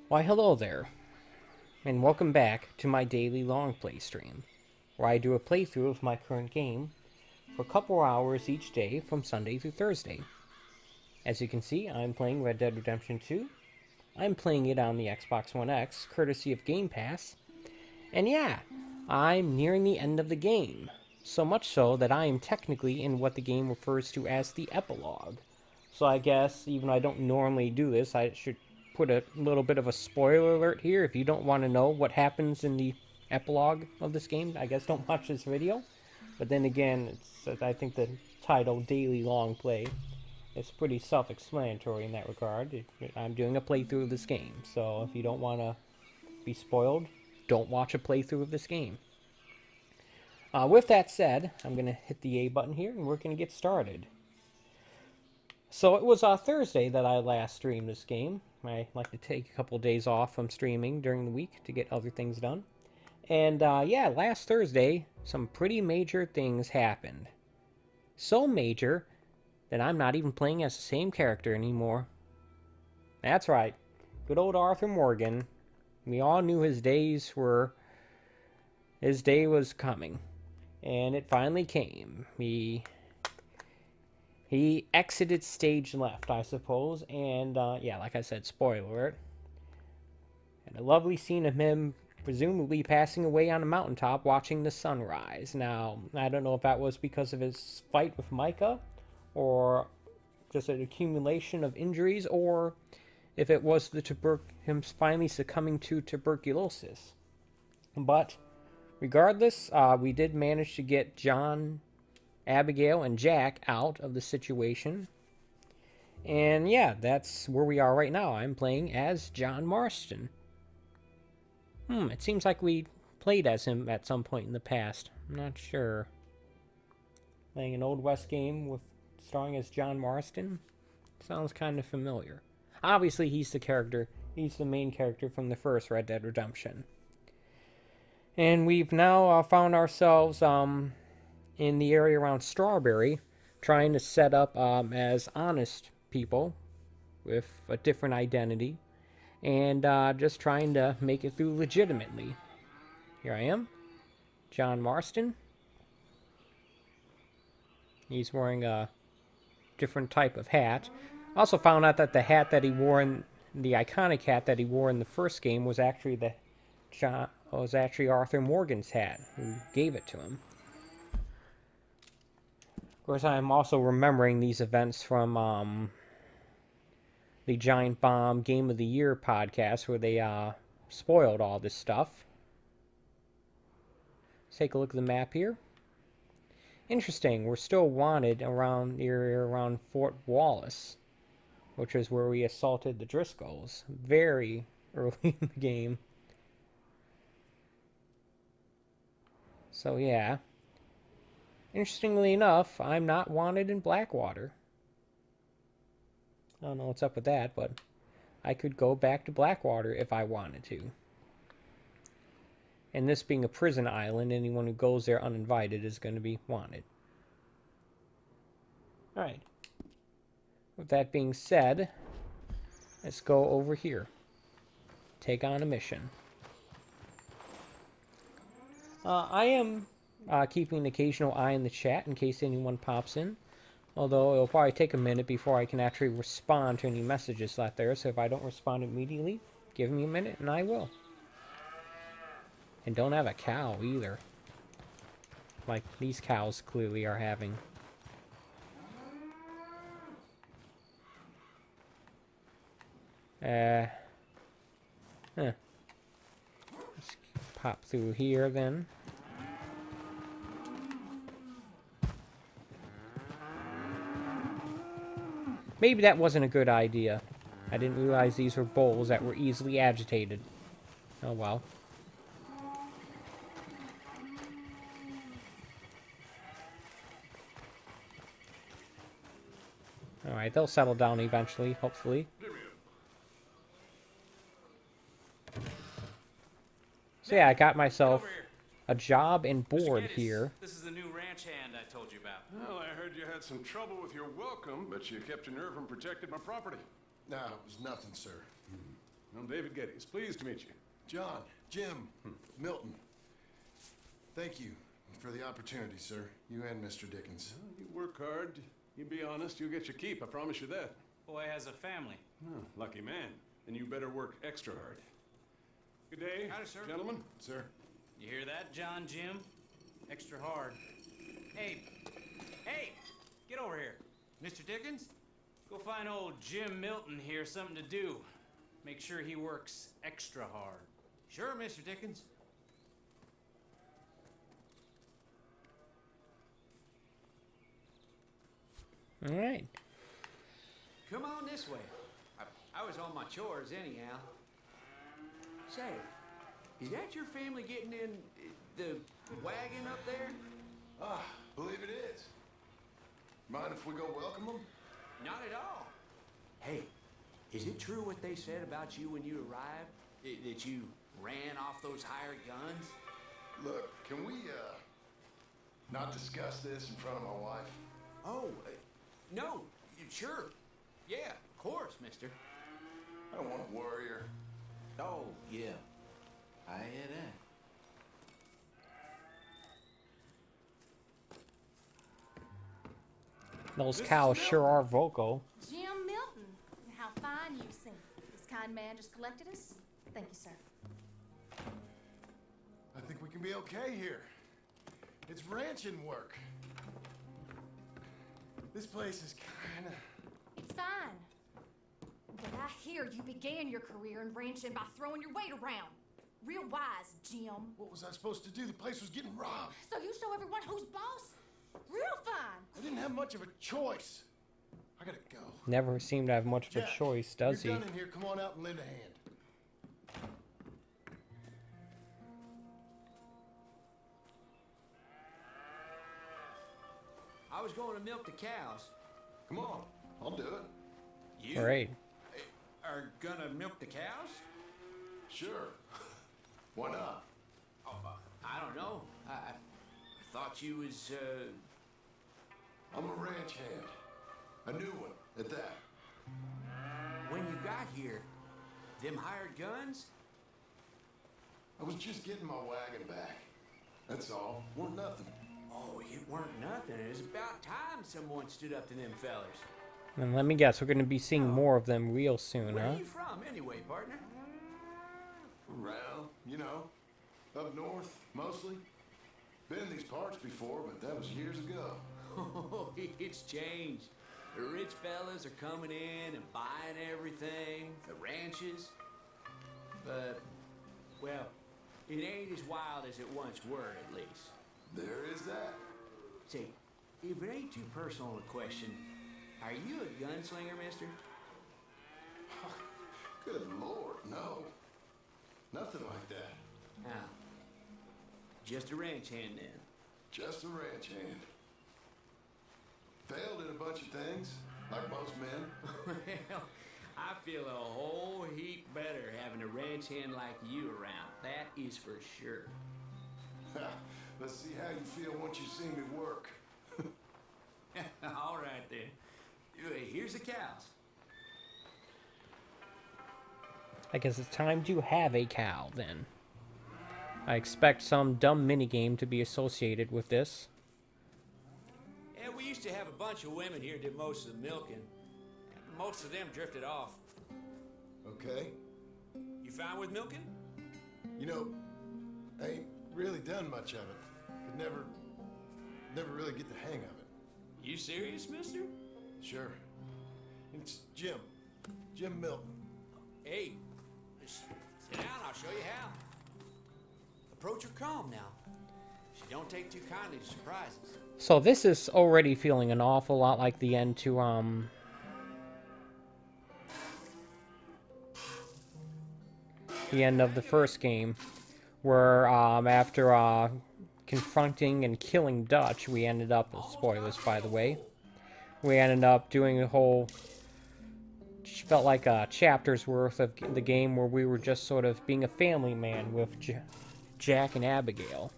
Why hello there, and welcome back to my daily LongPlay stream, where I do a playthrough of my current game for a couple hours each day from Sunday through Thursday. As you can see, I'm playing Red Dead Redemption 2. I'm playing it on the Xbox One X, courtesy of Game Pass. And yeah, I'm nearing the end of the game. So much so that I am technically in what the game refers to as the epilogue. So I guess, even though I don't normally do this, I should put a little bit of a spoiler alert here. If you don't want to know what happens in the epilogue of this game, I guess don't watch this video. But then again, I think the title, Daily Long Play, is pretty self-explanatory in that regard. I'm doing a playthrough of this game, so if you don't want to be spoiled, don't watch a playthrough of this game. With that said, I'm going to hit the A button here, and we're going to get started. So it was Thursday that I last streamed this game. I like to take a couple days off from streaming during the week to get other things done. And yeah, last Thursday, some pretty major things happened. So major that I'm not even playing as the same character anymore. That's right. Good old Arthur Morgan. We all knew his day was coming. And it finally came. He exited stage left, I suppose, and yeah, like I said, spoiler alert. And a lovely scene of him presumably passing away on a mountaintop watching the sunrise. Now, I don't know if that was because of his fight with Micah, or just an accumulation of injuries, or if it was him finally succumbing to tuberculosis. But regardless, we did manage to get John, Abigail, and Jack out of the situation. And yeah, that's where we are right now. I'm playing as John Marston. It seems like we played as him at some point in the past. I'm not sure. Playing an Old West game starring as John Marston? Sounds kind of familiar. Obviously, he's the main character from the first Red Dead Redemption. And we've now found ourselves in the area around Strawberry, trying to set up as honest people with a different identity, and just trying to make it through legitimately. Here I am, John Marston. He's wearing a different type of hat. Also found out that the hat that he wore the iconic hat that he wore in the first game was actually Arthur Morgan's hat, who gave it to him. Of course, I'm also remembering these events from the Giant Bomb Game of the Year podcast, where they spoiled all this stuff. Let's take a look at the map here. Interesting, we're still wanted around the area around Fort Wallace, which is where we assaulted the Driscolls very early in the game. So yeah. Interestingly enough, I'm not wanted in Blackwater. I don't know what's up with that, but I could go back to Blackwater if I wanted to. And this being a prison island, anyone who goes there uninvited is going to be wanted. Alright. With that being said, let's go over here. Take on a mission. I am keeping an occasional eye in the chat in case anyone pops in. Although it'll probably take a minute before I can actually respond to any messages left there. So if I don't respond immediately, give me a minute and I will. And don't have a cow either. Like these cows clearly are having. Let's pop through here then. Maybe that wasn't a good idea. I didn't realize these were bowls that were easily agitated. Oh well. Alright, they'll settle down eventually, hopefully. So yeah, I got myself a job and board here. This is the new ranch hand I told you about. Well, I heard you had some trouble with your welcome, but you kept your nerve and protected my property. No, it was nothing, sir. I'm David Geddes. Pleased to meet you. John, Jim, Milton. Thank you for the opportunity, sir. You and Mr. Dickens. Well, you work hard. You be honest, you'll get your keep. I promise you that. Boy has a family. Oh, lucky man. And you better work extra hard. Good day, Howdy, sir. gentlemen. Sir? You hear that, John Jim? Extra hard. Hey, get over here. Mr. Dickens, go find old Jim Milton here something to do. Make sure he works extra hard. Sure, Mr. Dickens. Alright. Come on this way. I was on my chores anyhow. Say, is that your family getting in the wagon up there? Ah, believe it is. Mind if we go welcome them? Not at all. Hey, is it true what they said about you when you arrived? That you ran off those hired guns? Look, can we, not discuss this in front of my wife? Oh, no, sure. Yeah, of course, mister. I don't want to worry her. Oh, yeah. I hear that. Those cows sure are vocal. Jim Milton, how fine you seem. This kind man just collected us. Thank you, sir. I think we can be okay here. It's ranching work. This place is kinda... It's fine. But I hear you began your career in ranching by throwing your weight around. Real wise, Jim. What was I supposed to do? The place was getting robbed. So you show everyone who's boss? Real fine. I didn't have much of a choice. I gotta go. Never seemed to have much of a Jack, choice, does he? you're done in here. Come on out and lend a hand. I was going to milk the cows. Come on, I'll do it. You Alright. are gonna milk the cows? Sure. Why not? Oh, I don't know. I thought you was, I'm a ranch hand. A new one, at that. when you got here, them hired guns? I was just getting my wagon back. That's all. Weren't nothing. Oh, it weren't nothing. It was about time someone stood up to them fellers. And let me guess, we're going to be seeing more of them real soon, Where huh? are you from, anyway, partner? Around, you know. Up north, mostly. Been in these parts before, but that was years ago. Oh, it's changed. The rich fellas are coming in and buying everything, the ranches. But, well, it ain't as wild as it once were, at least. There is that. Say, if it ain't too personal a question, are you a gunslinger, mister? Good Lord, no. Nothing like that. Now, just a ranch hand then. Just a ranch hand. Failed in a bunch of things, like most men. Well, I feel a whole heap better having a ranch hand like you around. That is for sure. Let's see how you feel once you see me work. All right, then. Here's the cows. I guess it's time to have a cow, then. I expect some dumb minigame to be associated with this. Yeah, we used to have a bunch of women here did most of the milking. Most of them drifted off. Okay. You fine with milking? You know, I ain't really done much of it. Could never really get the hang of it. You serious, mister? Sure. It's Jim. Jim Milton. Hey, just sit down, I'll show you how. Approach her calm now. She don't take too kindly to surprises. So this is already feeling an awful lot like the end to, the end of the first game, where, after, confronting and killing Dutch, we ended up, spoilers by the way, We ended up doing a whole, felt like a chapter's worth of the game where we were just sort of being a family man with Jack and Abigail.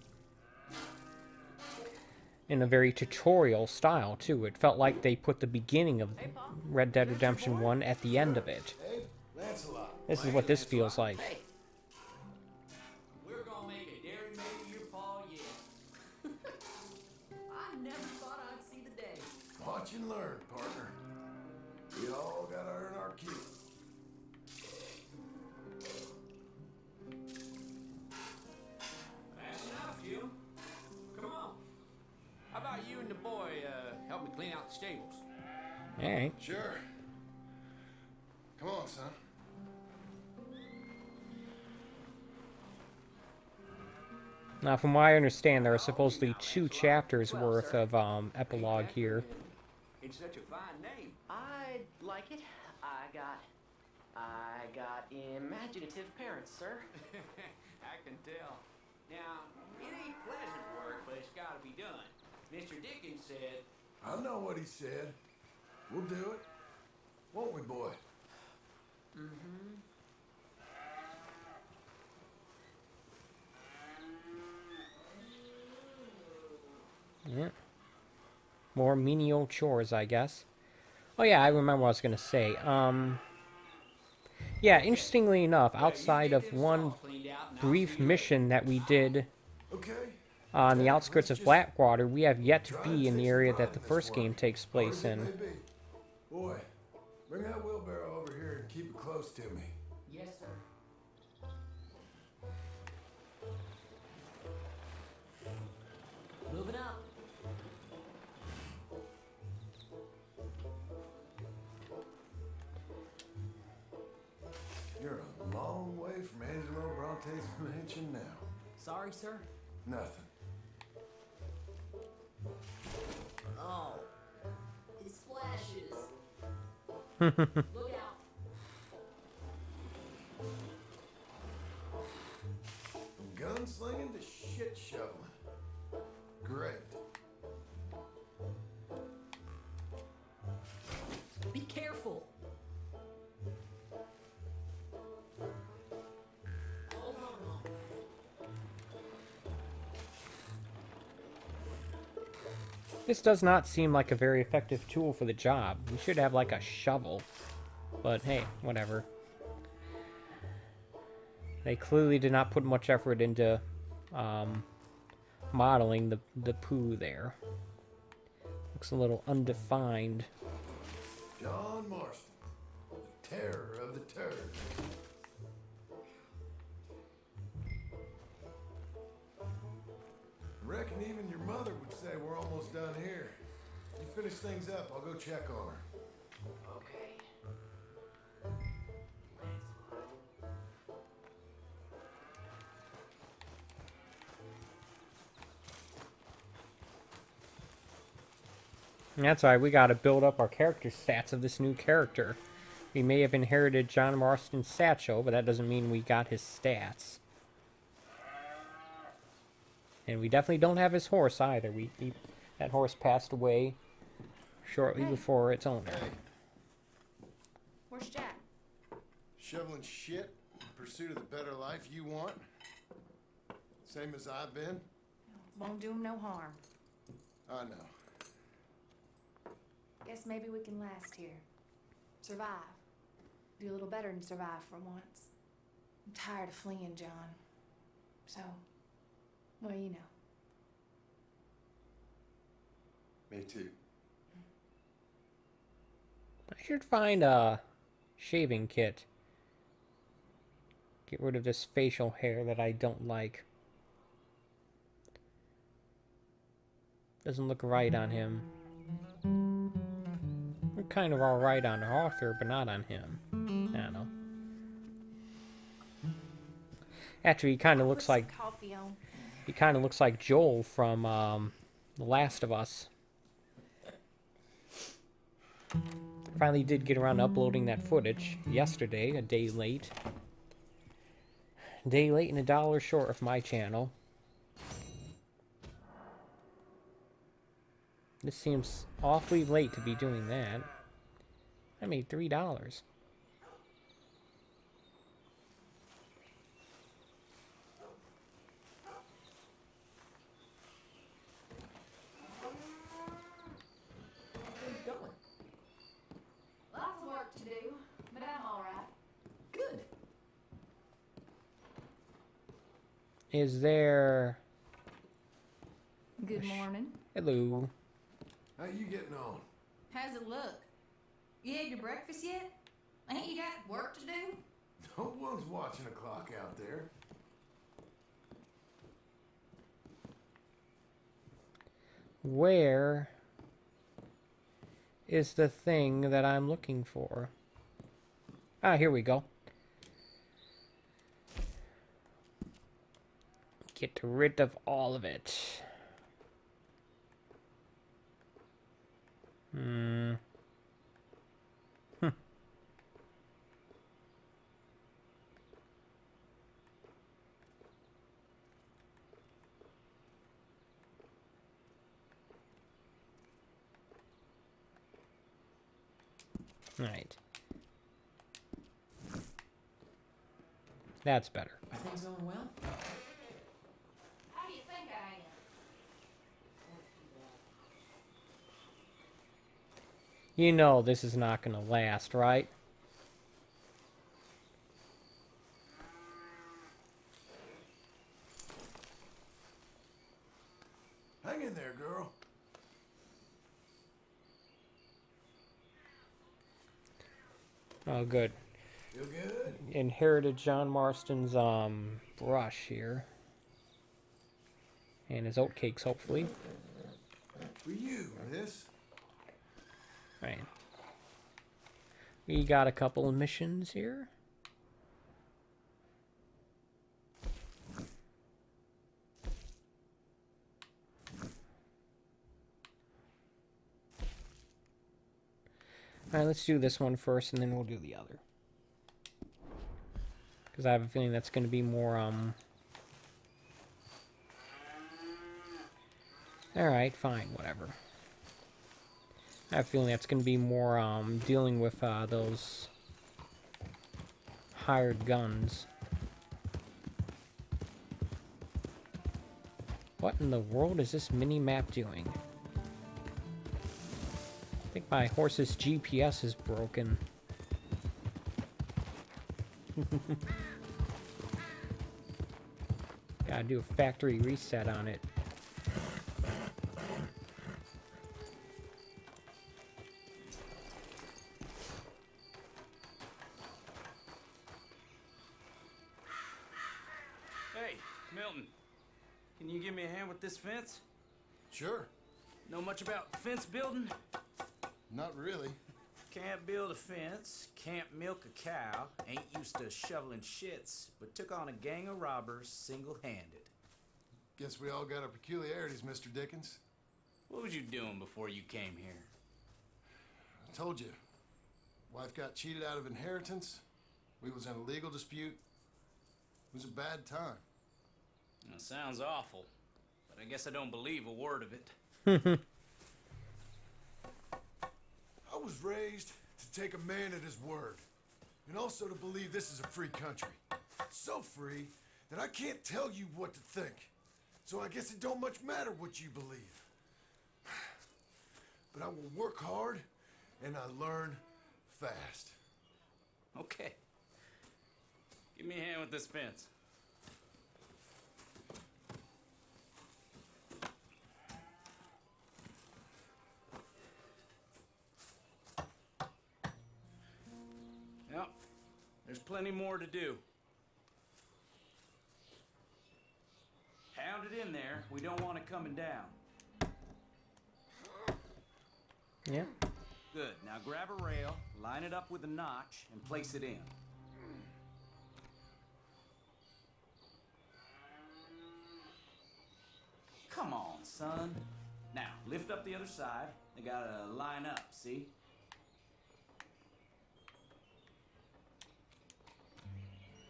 In a very tutorial style, too. It felt like they put the beginning of Red Dead Redemption 1 at the end of it. Hey, Lancelot. This is what this feels like. Hey, we're gonna make a dairy maid of your paw yet. I never thought I'd see the day. Watch and learn, partner. We all gotta earn our keep. That's enough, Jim. Come on. How about you and the boy help me clean out the stables? Alright. Sure. Come on, son. Now, from what I understand, there are supposedly 2 chapters worth of epilogue here. It's such a fine name. I like it. I got imaginative parents, sir. I can tell. Now, it ain't pleasant work, but it's gotta be done. Mr. Dickens said, I know what he said. We'll do it. Won't we, boy? Yeah. More menial chores, I guess. Oh yeah, I remember what I was going to say. Yeah, interestingly enough, outside of one brief mission that we did Okay. on the outskirts of Blackwater, we have yet to be in the area that the first game takes place in. Maybe. Boy, bring that wheelbarrow over here and keep it close to me. Yes, sir. Moving up. You're a long way from Angelo Bronte's mansion now. Sorry, sir. Nothing. Oh, it splashes. Look out. From gunslinging to shit shoveling. Great. Be careful. Hold on. This does not seem like a very effective tool for the job. We should have like a shovel. But hey, whatever. They clearly did not put much effort into modeling the poo there. Looks a little undefined. John Marston, the terror of the turd. Reckon even your mother would say we're almost done here. You finish things up, I'll go check on her. Okay. And that's why we gotta build up our character stats of this new character. We may have inherited John Marston's satchel, but that doesn't mean we got his stats. And we definitely don't have his horse either. That horse passed away shortly before its owner. Hey, Where's Jack? shoveling shit in pursuit of the better life you want? Same as I've been? Won't do him no harm. I know. Guess maybe we can last here. Survive. Do a little better than survive for once. I'm tired of fleeing, John. So, well, you know. Me too. I should find a shaving kit. Get rid of this facial hair that I don't like. Doesn't look right on him. We're kind of alright on Arthur, but not on him. I don't know. Actually, he kind of looks like Coffee on. he kind of looks like Joel from The Last of Us. Finally did get around to uploading that footage yesterday, a day late. A day late and $1 short of my channel. This seems awfully late to be doing that. I made $3. Where's going? Lots of work to do, but I'm all right. Good. Is there... Good morning. Hello. How you getting on? How's it look? You had your breakfast yet? Ain't you got work to do? No one's watching the clock out there. Where is the thing that I'm looking for? Ah, here we go. Get rid of all of it. Hmm. Right. That's better. Are things going well? How do you think I am? You know this is not going to last, right? Hang in there, girl. Oh, good. Feel good? Inherited John Marston's brush here. And his oatcakes, hopefully. For you, this. Right. We got a couple of missions here. Alright, let's do this one first, and then we'll do the other. Because I have a feeling that's going to be more, Alright, fine, whatever. I have a feeling that's going to be more, dealing with, those hired guns. What in the world is this mini-map doing? I think my horse's GPS is broken. Gotta do a factory reset on it. Hey, Milton. Can you give me a hand with this fence? Sure. Know much about fence building? Not really. Can't build a fence, can't milk a cow, ain't used to shoveling shits, but took on a gang of robbers single-handed. Guess we all got our peculiarities, Mr. Dickens. What was you doing before you came here? I told you. Wife got cheated out of inheritance. We was in a legal dispute. It was a bad time. That sounds awful, but I guess I don't believe a word of it. I was raised to take a man at his word, and also to believe this is a free country. So free that I can't tell you what to think. So I guess it don't much matter what you believe. But I will work hard, and I learn fast. Okay. Give me a hand with this fence. Yep. There's plenty more to do. Pound it in there. We don't want it coming down. Yeah. Good. Now grab a rail, line it up with a notch, and place it in. Come on, son. Now, lift up the other side. They gotta line up, see?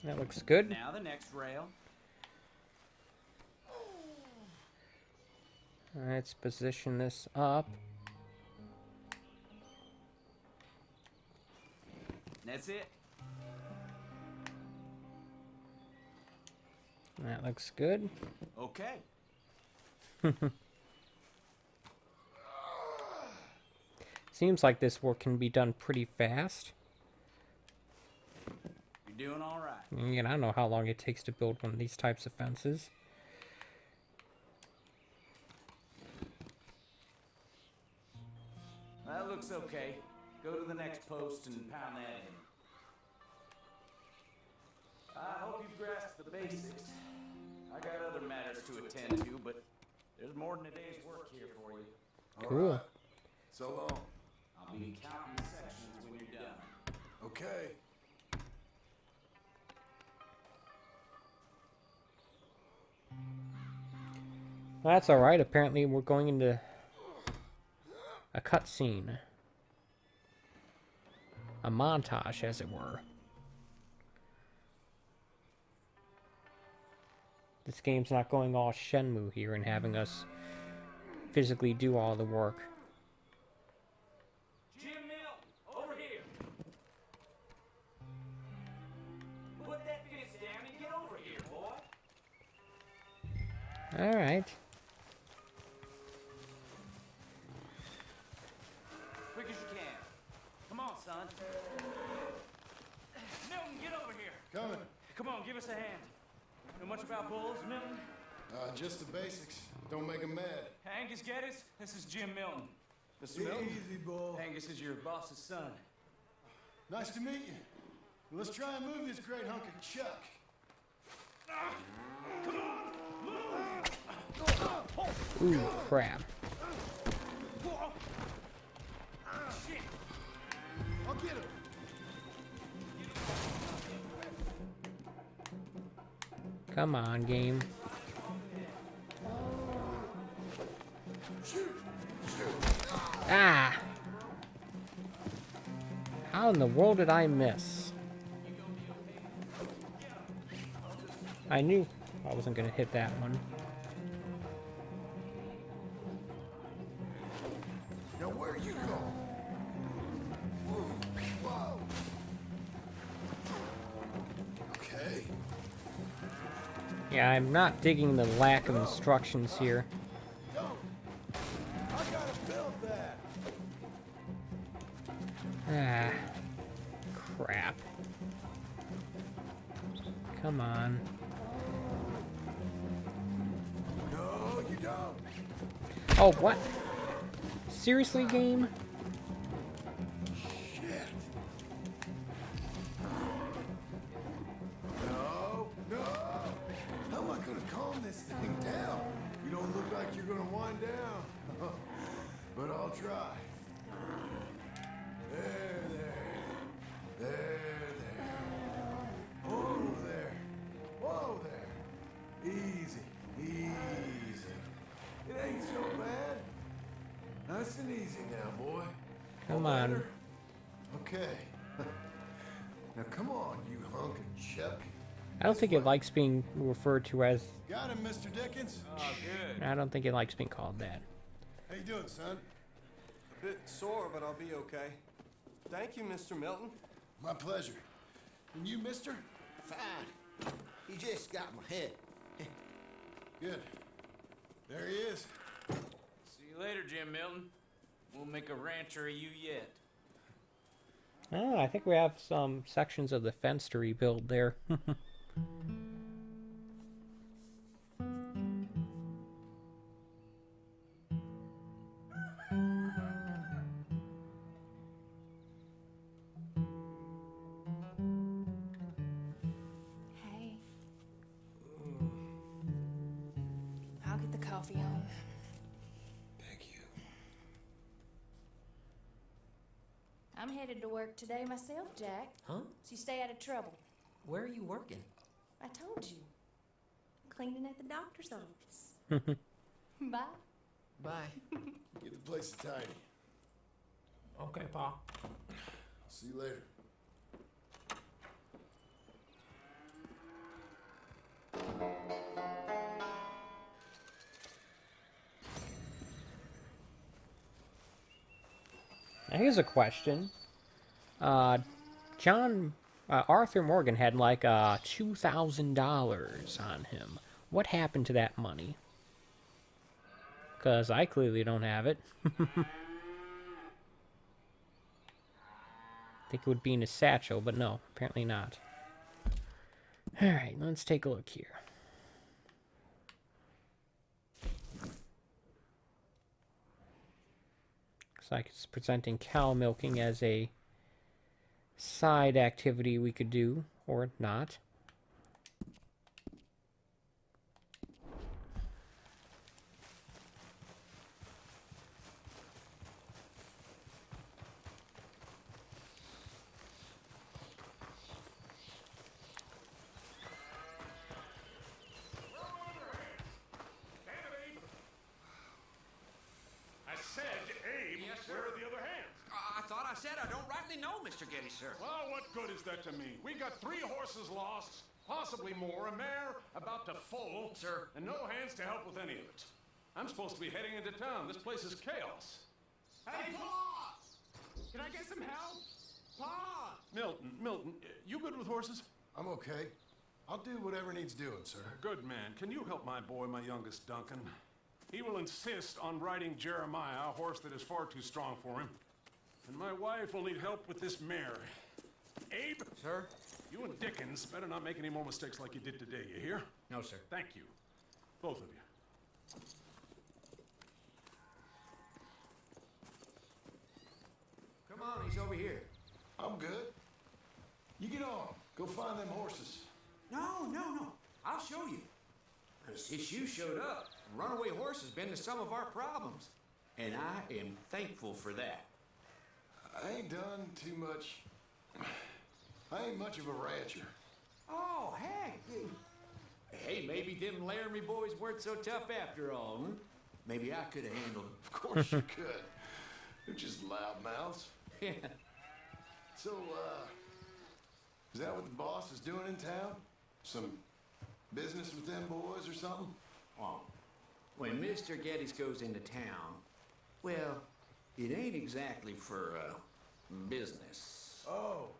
That looks good. Now the next rail. Let's position this up. That's it. That looks good. Okay. Seems like this work can be done pretty fast. You're doing all right. I don't know how long it takes to build one of these types of fences. That looks okay. Go to the next post and pound that in. I hope you've grasped the basics. I got other matters to attend to, but there's more than a day's work here for you. Cool. Right. So long. I'll be counting the sections when you're done. Okay. Well, that's alright. Apparently we're going into a cutscene. A montage, as it were. This game's not going all Shenmue here and having us physically do all the work. Jim Mill, over here. Put that fence down and get over here, boy. Alright. Quick as you can. Come on, son. Milton, get over here. Coming. Come on, give us a hand. Know much about bulls, Milton? Just the basics. Don't make them mad. Angus Geddes, this is Jim Milton. Mr. Milton? Easy, bull. Angus is your boss's son. Nice to meet you. Let's try and move this great hunk of chuck. Ooh, crap. Shit! I'll get him. Come on, game. Ah! How in the world did I miss? I knew I wasn't gonna hit that one. Now where you going? Whoa. Okay. Yeah, I'm not digging the lack of instructions here. Go. I gotta build that. Ah, crap. Come on. No, you don't. Oh, what? Seriously, game? Shit. No, no. How am I gonna calm this thing down? You don't look like you're gonna wind down. But I'll try. There. Whoa there. Whoa there. Easy, easy. It ain't so bad. Nice and easy now, boy. Come All on. better? Okay. Now come on, you hunk of chuck. I don't think it likes being referred to as... Got him, Mr. Dickens. Oh, good. I don't think it likes being called that. How you doing, son? A bit sore, but I'll be okay. Thank you, Mr. Milton. My pleasure. And you, mister? Fine. He just got my head. Good. There he is. See you later, Jim Milton. We'll make a rancher of you yet. Oh, I think we have some sections of the fence to rebuild there. Hey. I'll get the coffee on. Thank you. I'm headed to work today myself, Jack. Huh? So you stay out of trouble. Where are you working? I told you. Cleaning at the doctor's office. Bye. Bye. Get the place tidy. Okay, Pa. See you later. Here's a question. Arthur Morgan had like $2,000 on him. What happened to that money? Because I clearly don't have it. Think it would be in his satchel, but no, apparently not. Alright, let's take a look here. Looks like it's presenting cow milking as a side activity we could do, or not. Mr. Getty, sir. Well, what good is that to me? We got 3 horses lost, possibly more, a mare about to foal, sir, and no hands to help with any of it. I'm supposed to be heading into town. This place is chaos. Hey, Pa! Can I get some help? Pa! Milton, you good with horses? I'm okay. I'll do whatever needs doing, sir. Good man. Can you help my boy, my youngest Duncan? He will insist on riding Jeremiah, a horse that is far too strong for him. And my wife will need help with this mare. Abe? Sir? You and Dickens better not make any more mistakes like you did today, you hear? No, sir. Thank you. Both of you. Come on, he's over here. I'm good. You get on. Go find them horses. No. I'll show you. Since you showed up, runaway horse has been to some of our problems. And I am thankful for that. I ain't done too much. I ain't much of a rancher. Oh, heck. Hey, maybe them Laramie boys weren't so tough after all, huh? Maybe I could have handled them. Of course you could. They're just loudmouths. Yeah. So, is that what the boss is doing in town? Some business with them boys or something? Oh, when Mr. Geddes goes into town, well, it ain't exactly for, business. Oh.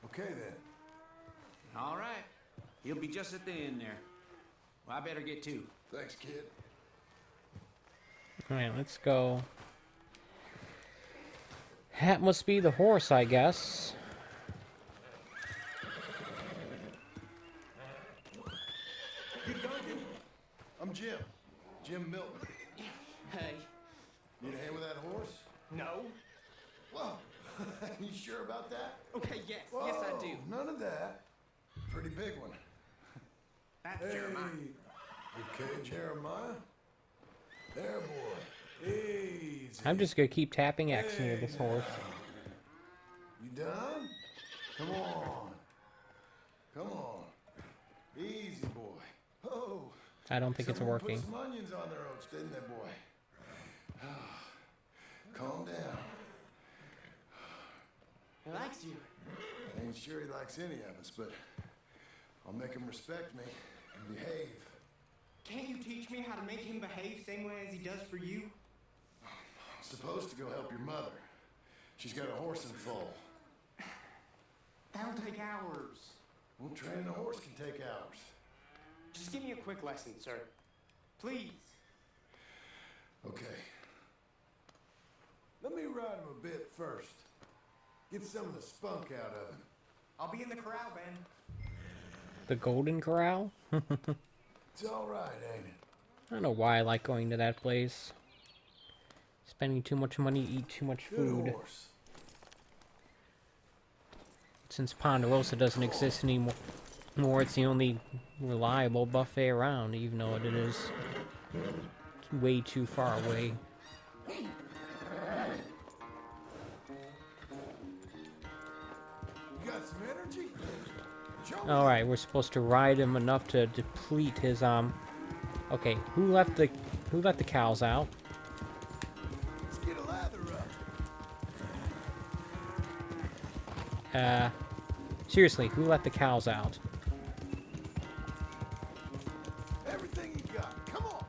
Okay then. All right. He'll be just at the end there. Well, I better get to. Thanks, kid. Alright, let's go. That must be the horse, I guess. You Duncan? I'm Jim. Jim Milton. Hey. Need a hand with that horse? No. Whoa. You sure about that? Okay, yes. Whoa, Yes, I do. None of that. Pretty big one. That's hey. Jeremiah. Okay, Jeremiah. There, boy. Easy. I'm just gonna keep tapping X near this horse. You done? Come on. Come on. Easy, boy. Oh. I don't think it's Someone working. Put some onions on their oats, didn't they, boy? Calm down. He likes you. I ain't sure he likes any of us, but I'll make him respect me and behave. Can't you teach me how to make him behave same way as he does for you? I'm supposed to go help your mother. She's got a horse in foal. That'll take hours. Well, training a horse can take hours. Just give me a quick lesson, sir. Please. Okay. Let me ride him a bit first. Get some of the spunk out of him. I'll be in the corral, Ben. The Golden Corral? It's all right, ain't it? I don't know why I like going to that place. Spending too much money to eat too much food. Good horse. Since Ponderosa doesn't exist anymore, it's the only reliable buffet around, even though it is way too far away. You got some energy? Alright, we're supposed to ride him enough to deplete his, Okay, who left the cows out? Let's get a lather up. Seriously, who let the cows out? Everything you got. Come on.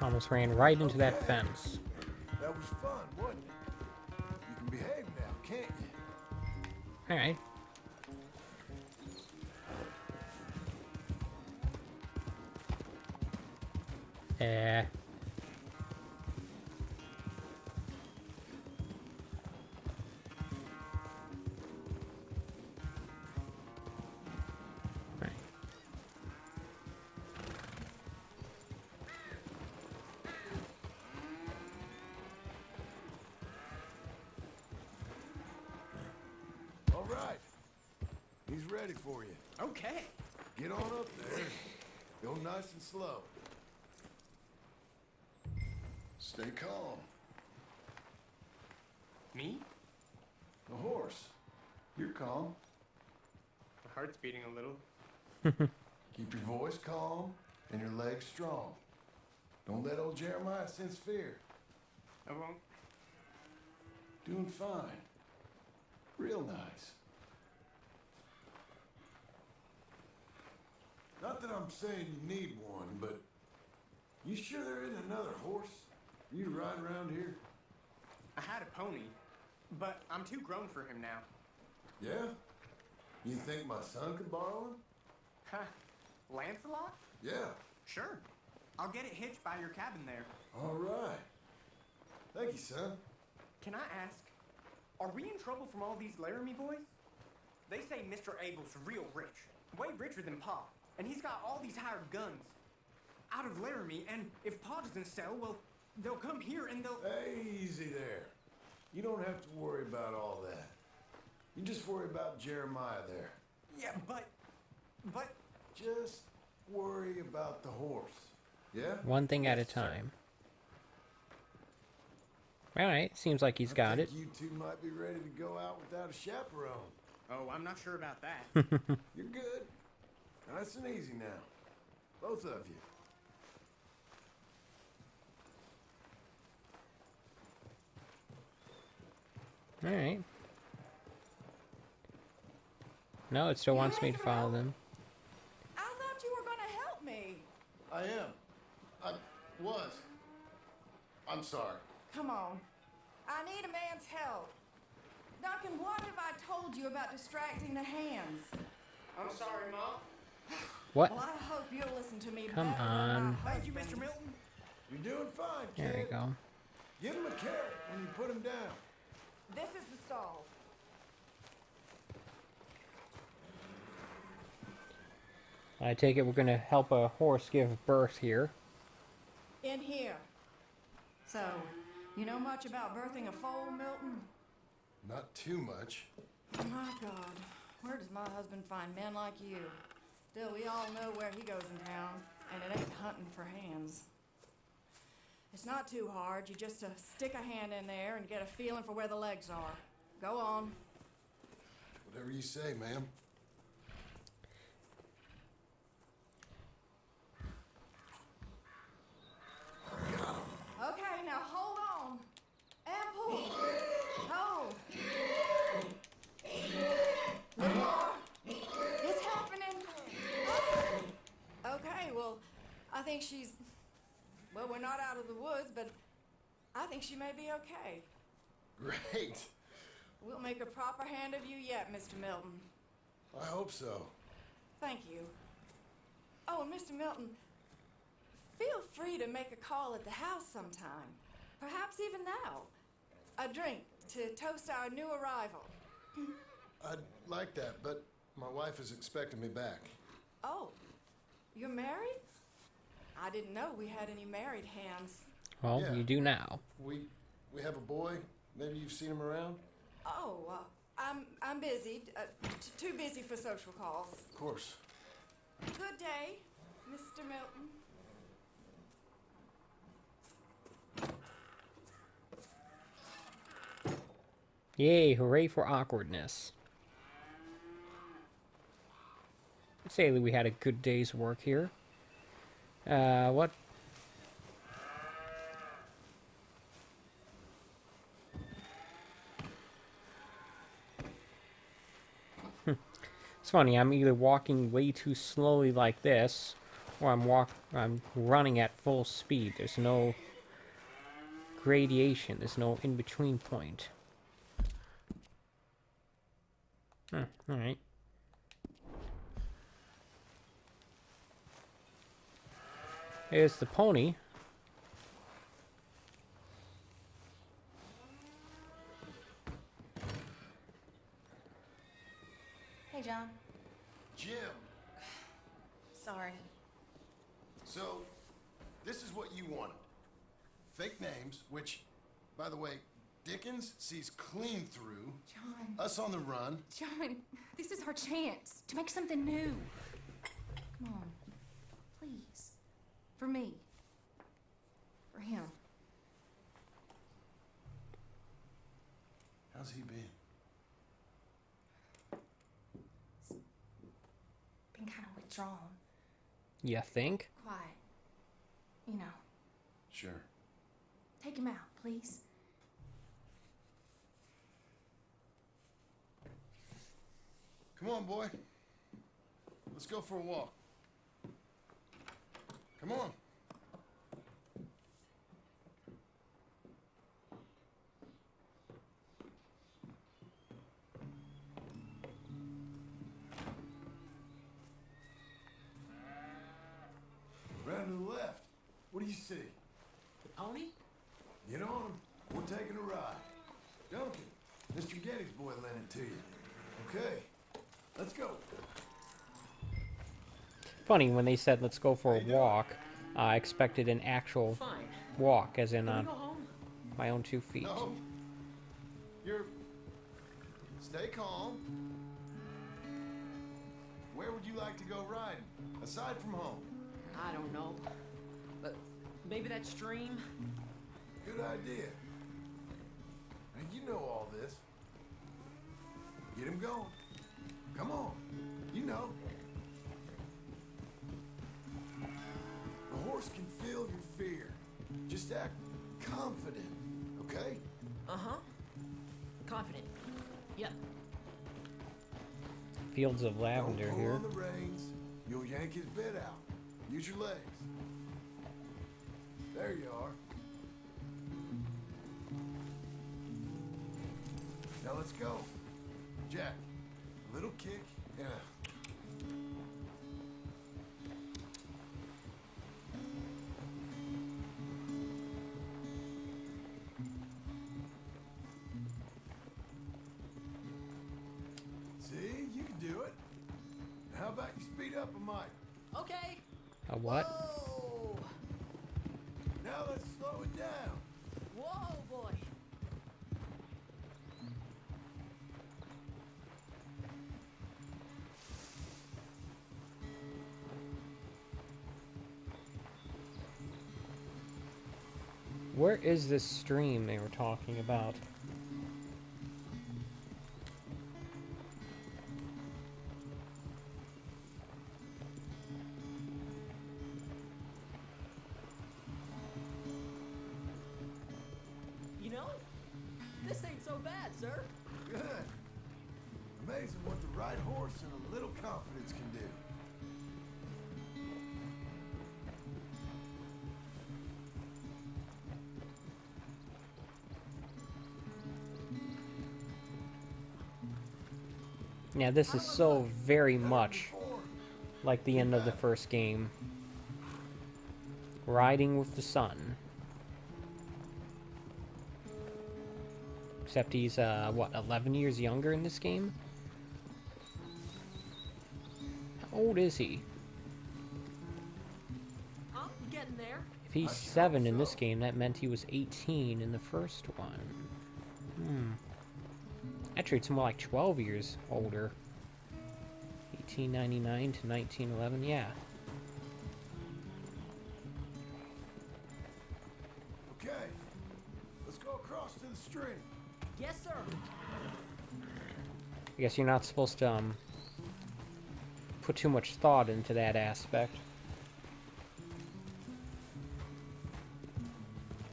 Almost ran right into that fence. That was fun, wasn't it? You can behave now, can't you? Alright. Eh. Right. All right. He's ready for you. Okay. Get on up there. Go nice and slow. Stay calm. Me? The horse. You're calm. My heart's beating a little. Keep your voice calm and your legs strong. Don't let old Jeremiah sense fear. I won't. Doing fine. Real nice. Not that I'm saying you need one, but you sure there isn't another horse for you to ride around here? I had a pony, but I'm too grown for him now. Yeah? You think my son could borrow him? Huh. Lancelot? Yeah. Sure. I'll get it hitched by your cabin there. All right. Thank you, son. Can I ask, are we in trouble from all these Laramie boys? They say Mr. Abel's real rich, way richer than Pa, and he's got all these hired guns out of Laramie, and if Pa doesn't sell, well, they'll come here and they'll... Easy there. You don't have to worry about all that. You just worry about Jeremiah there. Yeah, but... Just worry about the horse. Yeah? One thing at a time. Alright, seems like he's got it. You two might be ready to go out without a chaperone. Oh, I'm not sure about that. You're good. Nice and easy now. Both of you. Alright. No, it still wants me to follow them. I thought you were going to help me. I am. I was. I'm sorry. Come on. I need a man's help. Duncan, what have I told you about distracting the hands? I'm sorry, Mom. What? Well, I hope you'll listen to me Come better than on. my Thank you, husband. Mr. Milton. You're doing fine, kid. There you go. Give him a carrot when you put him down. This is the stall. I take it we're going to help a horse give birth here. In here. So, you know much about birthing a foal, Milton? Not too much. My God, where does my husband find men like you? Still, we all know where he goes in town, and it ain't hunting for hands. It's not too hard. You just stick a hand in there and get a feeling for where the legs are. Go on. Whatever you say, ma'am. Okay, now hold on. And pull. Hold. No more. It's happening. Okay, well, I think she's... Well, we're not out of the woods, but I think she may be okay. Great. We'll make a proper hand of you yet, Mr. Milton. I hope so. Thank you. Oh, and Mr. Milton, feel free to make a call at the house sometime. Perhaps even now. A drink to toast our new arrival. I'd like that, but my wife is expecting me back. Oh, you're married? I didn't know we had any married hands. Well, Yeah. you do now. We have a boy. Maybe you've seen him around? Oh, I'm busy. Too busy for social calls. Of course. Good day, Mr. Milton. Yay, hooray for awkwardness. Say that we had a good day's work here. What? It's funny, I'm either walking way too slowly like this, Or I'm running at full speed. There's no gradation. There's no in-between point. Alright. Here's the pony. Hey, John. Jim, Sorry. so this is what you wanted. Fake names, which, by the way, Dickens sees clean through. John. Us on the run. John, this is our chance to make something new. Come on. Please. For me. For him. How's he been? Been kind of withdrawn. You think? Quiet. You know. Sure. Take him out, please. Come on, boy. Let's go for a walk. Come on. Round to the left. What do you see? The pony? Get on him. We're taking a ride. Duncan, Mr. Getty's boy lent it to you. Okay, let's go. Funny, when they said let's go for a walk, I expected an actual Fine. walk, as in Can we on go home? my own 2 feet. No. You're... Stay calm. Where would you like to go riding, aside from home? I don't know. But maybe that stream? Good idea. Now, you know all this. Get him going. Come on. You know. The horse can feel your fear. Just act confident, okay? Uh-huh. Confident. Yep. Fields of lavender Don't pull here. on the reins. You'll yank his bit out. Use your legs. There you are. Now let's go. Jack, a little kick and a... See, you can do it. How about you speed up a mite? Okay. A what? Whoa. Now let's slow it down. Whoa, boy. Where is this stream they were talking about? You know, this ain't so bad, sir. Good. Amazing what the right horse and a little confidence can do. Yeah, this is so very much like the end of the first game. Riding with the sun. Except he's, what, 11 years younger in this game? How old is he? I'm getting there. If he's 7 in this game, that meant he was 18 in the first one. Actually, it's more like 12 years older. 1899 to 1911, yeah. Okay, let's go across to the stream. Yes, sir. I guess you're not supposed to, put too much thought into that aspect.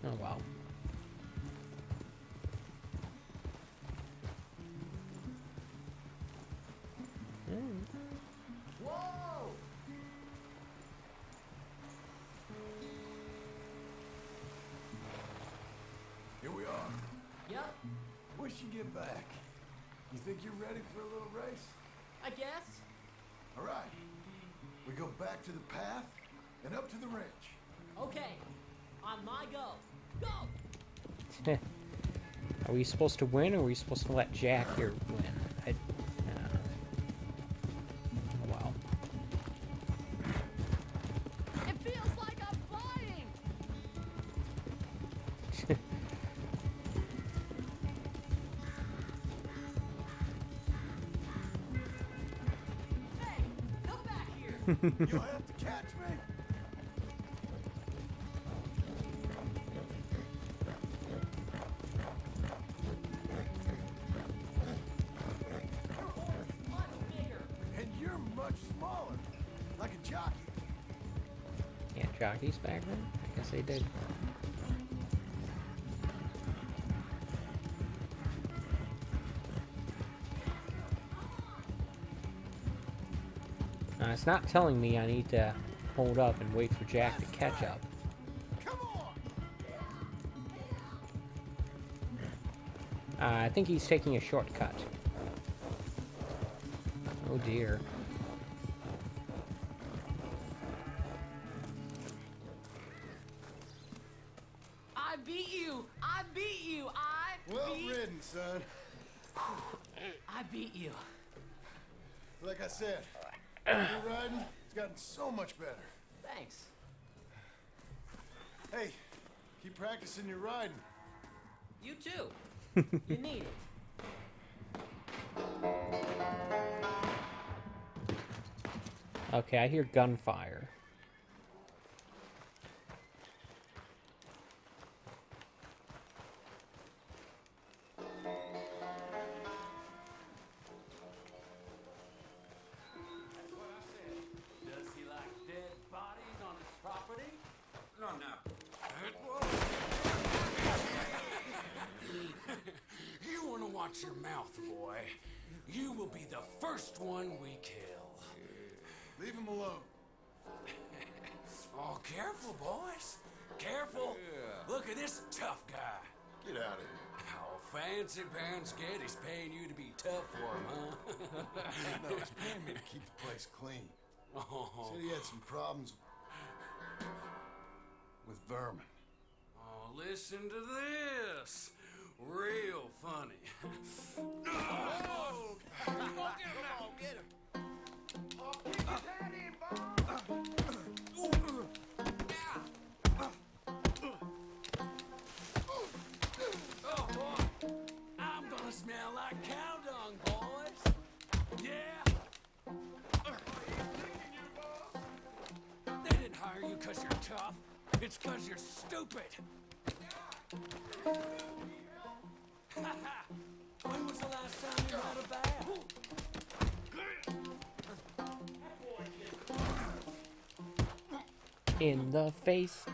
Oh, well. Whoa! Yep, We should get back. You think you're ready for a little race? I guess. All right. We go back to the path and up to the ranch. Okay, on my go. Go! Are we supposed to win, or are we supposed to let Jack here win? Oh, wow. It feels like I'm flying! Hey, come back here! You'll have to catch me. Much bigger! And you're much smaller. Like a jockey. Yeah, jockeys back then? I guess they did. It's not telling me I need to hold up and wait for Jack to catch up. Come on. I think he's taking a shortcut. Oh dear. I beat you! I beat you! Well ridden, son. I beat you. Like I said, your riding has gotten so much better. Thanks. Hey, keep practicing your riding. You too. You need it. Okay, I hear gunfire. Does he like dead bodies on his property? No, no. You want to watch your mouth, boy. You will be the first one we kill. Leave him alone. Oh, careful, boys. Careful. Look at this tough guy. Get out of here. Oh, fancy pants Getty's paying you to be tough for him, huh? No, he's paying me to keep the place clean. Oh, Said he had some problems with vermin. oh, listen to this. Real funny. Oh, Come on, get him. I'm gonna smell like cow dung, boys. Yeah. They didn't hire you because you're tough. It's because you're stupid. When was the last time you had a bath? In the face.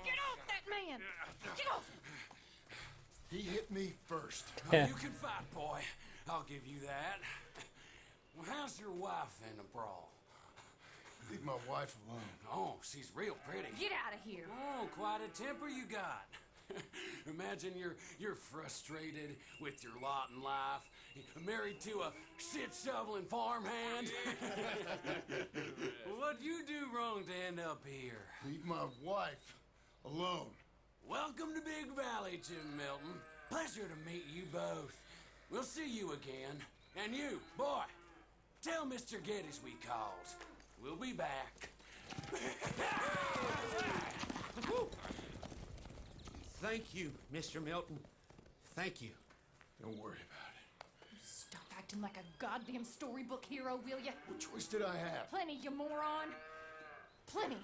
Get off that man! Get off! He hit me first. Oh, you can fight, boy. I'll give you that. Well, how's your wife in the brawl? Leave my wife alone. Oh, she's real pretty. Get out of here! Oh, quite a temper you got. Imagine you're frustrated with your lot in life, married to a shit-shoveling farmhand. What'd you do wrong to end up here? Leave my wife alone. Welcome to Big Valley, Jim Milton. Pleasure to meet you both. We'll see you again. And you, boy, tell Mr. Geddes we called. We'll be back. Thank you, Mr. Milton. Thank you. Don't worry about it. Stop acting like a goddamn storybook hero, will ya? What choice did I have? Plenty, you moron. Plenty.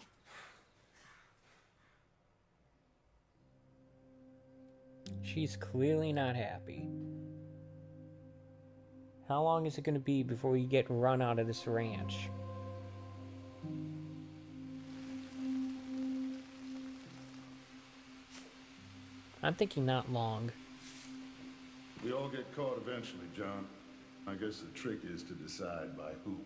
She's clearly not happy. How long is it going to be before we get run out of this ranch? I'm thinking not long. We all get caught eventually, John. I guess the trick is to decide by who.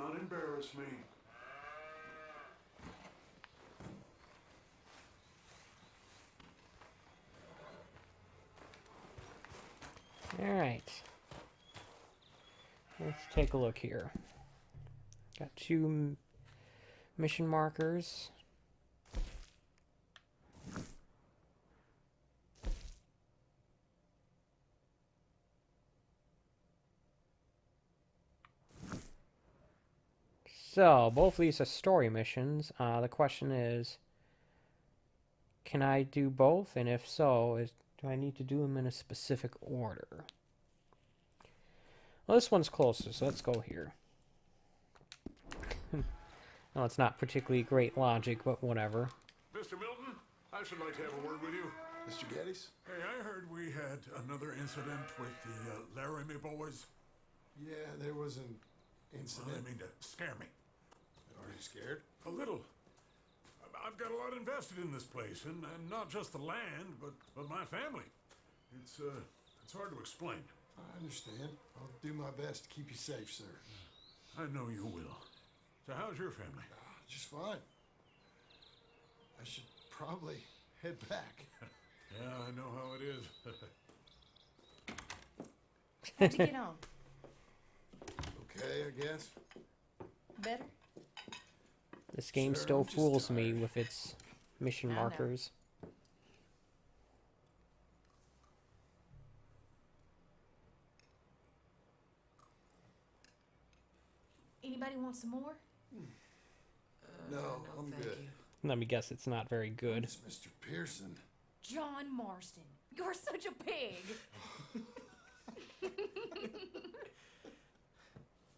not embarrass me. Alright. Let's take a look here. Got 2 mission markers. So, both of these are story missions. The question is, can I do both? And if so, do I need to do them in a specific order? Well, this one's closer, so let's go here. Well, it's not particularly great logic, but whatever. Mr. Milton, I should like to have a word with you. Mr. Geddes? Hey, I heard we had another incident with the Laramie boys. Yeah, there was an Well, incident. I mean to scare me. Are you scared? A little. I've got a lot invested in this place, and not just the land, but my family. It's hard to explain. I understand. I'll do my best to keep you safe, sir. I know you will. So how's your family? Just fine. I should probably head back. Yeah, I know how it is. How'd you get on? Okay, I guess. Better? This game Sure, still I'm just fools me tired. with its mission I know. markers. Anybody want some more? No, I'm thank good. you. Let me guess, it's not very good. It's Mr. Pearson. John Marston, you're such a pig.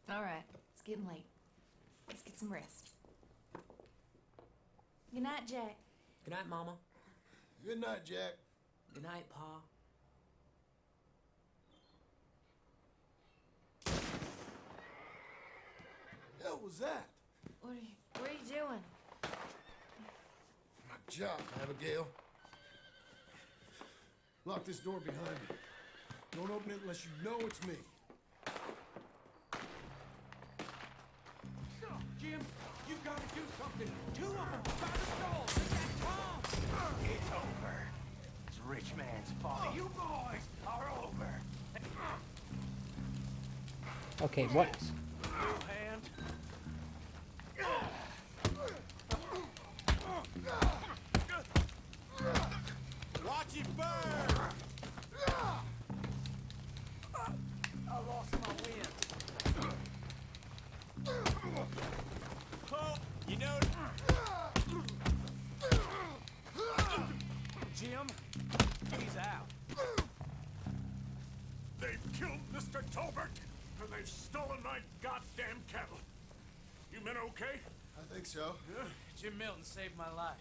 All right, it's getting late. Let's get some rest. Good night, Jack. Good night, Mama. Good night, Jack. Good night, Pa. Hell was that? What are you doing? My job, Abigail. Lock this door behind me. Don't open it unless you know it's me. Jim, you gotta do something. 2 of them by the stalls. They got Tom. It's over. It's rich man's fault. You boys are over. Okay, what? Hand. Watch it burn! I lost my wind. Oh, you know... Jim, he's out. They've killed Mr. Tolbert, and they've stolen my goddamn cattle. You men okay? I think so. Yeah? Jim Milton saved my life.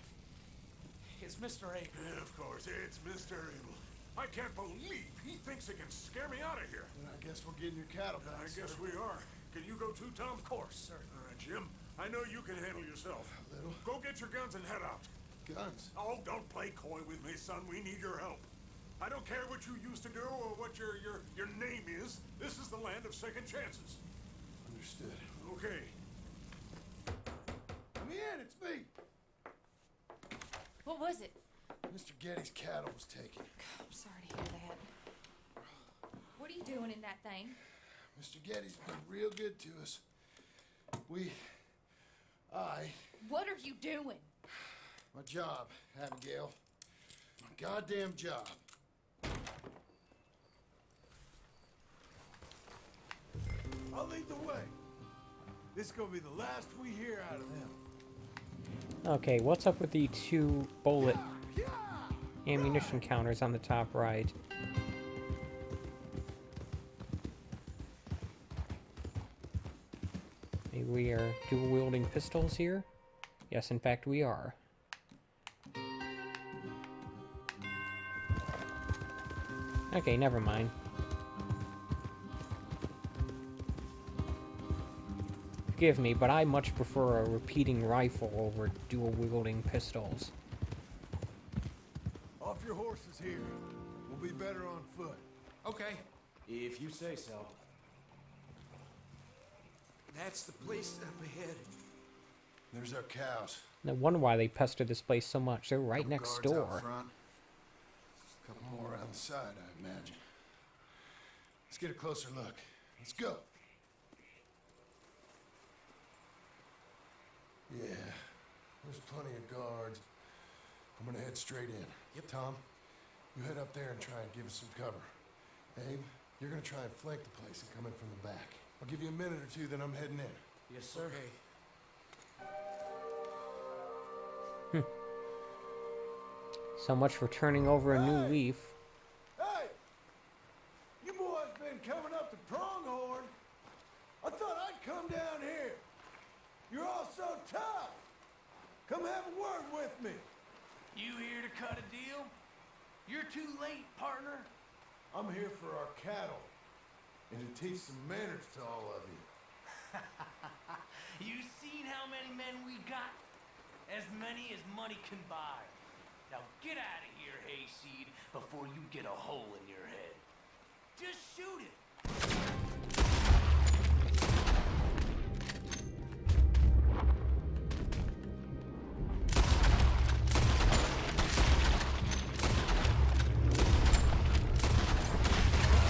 It's Mr. Abel. Yeah, of course, it's Mr. Abel. I can't believe he thinks he can scare me out of here. Then I guess we're getting your cattle back, I guess sir. we are. Can you go too, Tom? Of course, sir. All right, Jim. I know you can handle yourself. Little. Go get your guns and head out. Guns. Oh, don't play coy with me, son. We need your help. I don't care what you used to do or what your name is. This is the land of second chances. Understood. Okay. Come in, it's me. What was it? Mr. Geddes' cattle was taken. I'm sorry to hear that. What are you doing in that thing? Mr. Geddes been real good to us. What are you doing? My job, Abigail. My goddamn job. I'll lead the way. This is gonna be the last we hear out of them. Okay, what's up with the 2 bullet ammunition counters on the top right? Maybe we are dual-wielding pistols here? Yes, in fact, we are. Okay, never mind. Forgive me, but I much prefer a repeating rifle over dual-wielding pistols. Off your horses here. We'll be better on foot. Okay, if you say so. That's the place up ahead. There's our cows. No wonder why they pester this place so much. They're right next Guards out door. front. A couple more around the side, I imagine. Let's get a closer look. Let's go. Yeah, there's plenty of guards. I'm gonna head straight in. Yep. Tom, you head up there and try and give us some cover. Abe, you're gonna try and flank the place and come in from the back. I'll give you a minute or two, then I'm heading in. Yes, sir. Okay. So much for turning over a new leaf. Hey! You boys been coming up to Pronghorn. I thought I'd come down here. You're all so tough. Come have a word with me. You here to cut a deal? You're too late, partner. I'm here for our cattle and to teach some manners to all of you. You seen how many men we got? As many as money can buy. Now get out of here, Hayseed, before you get a hole in your head. Just shoot it.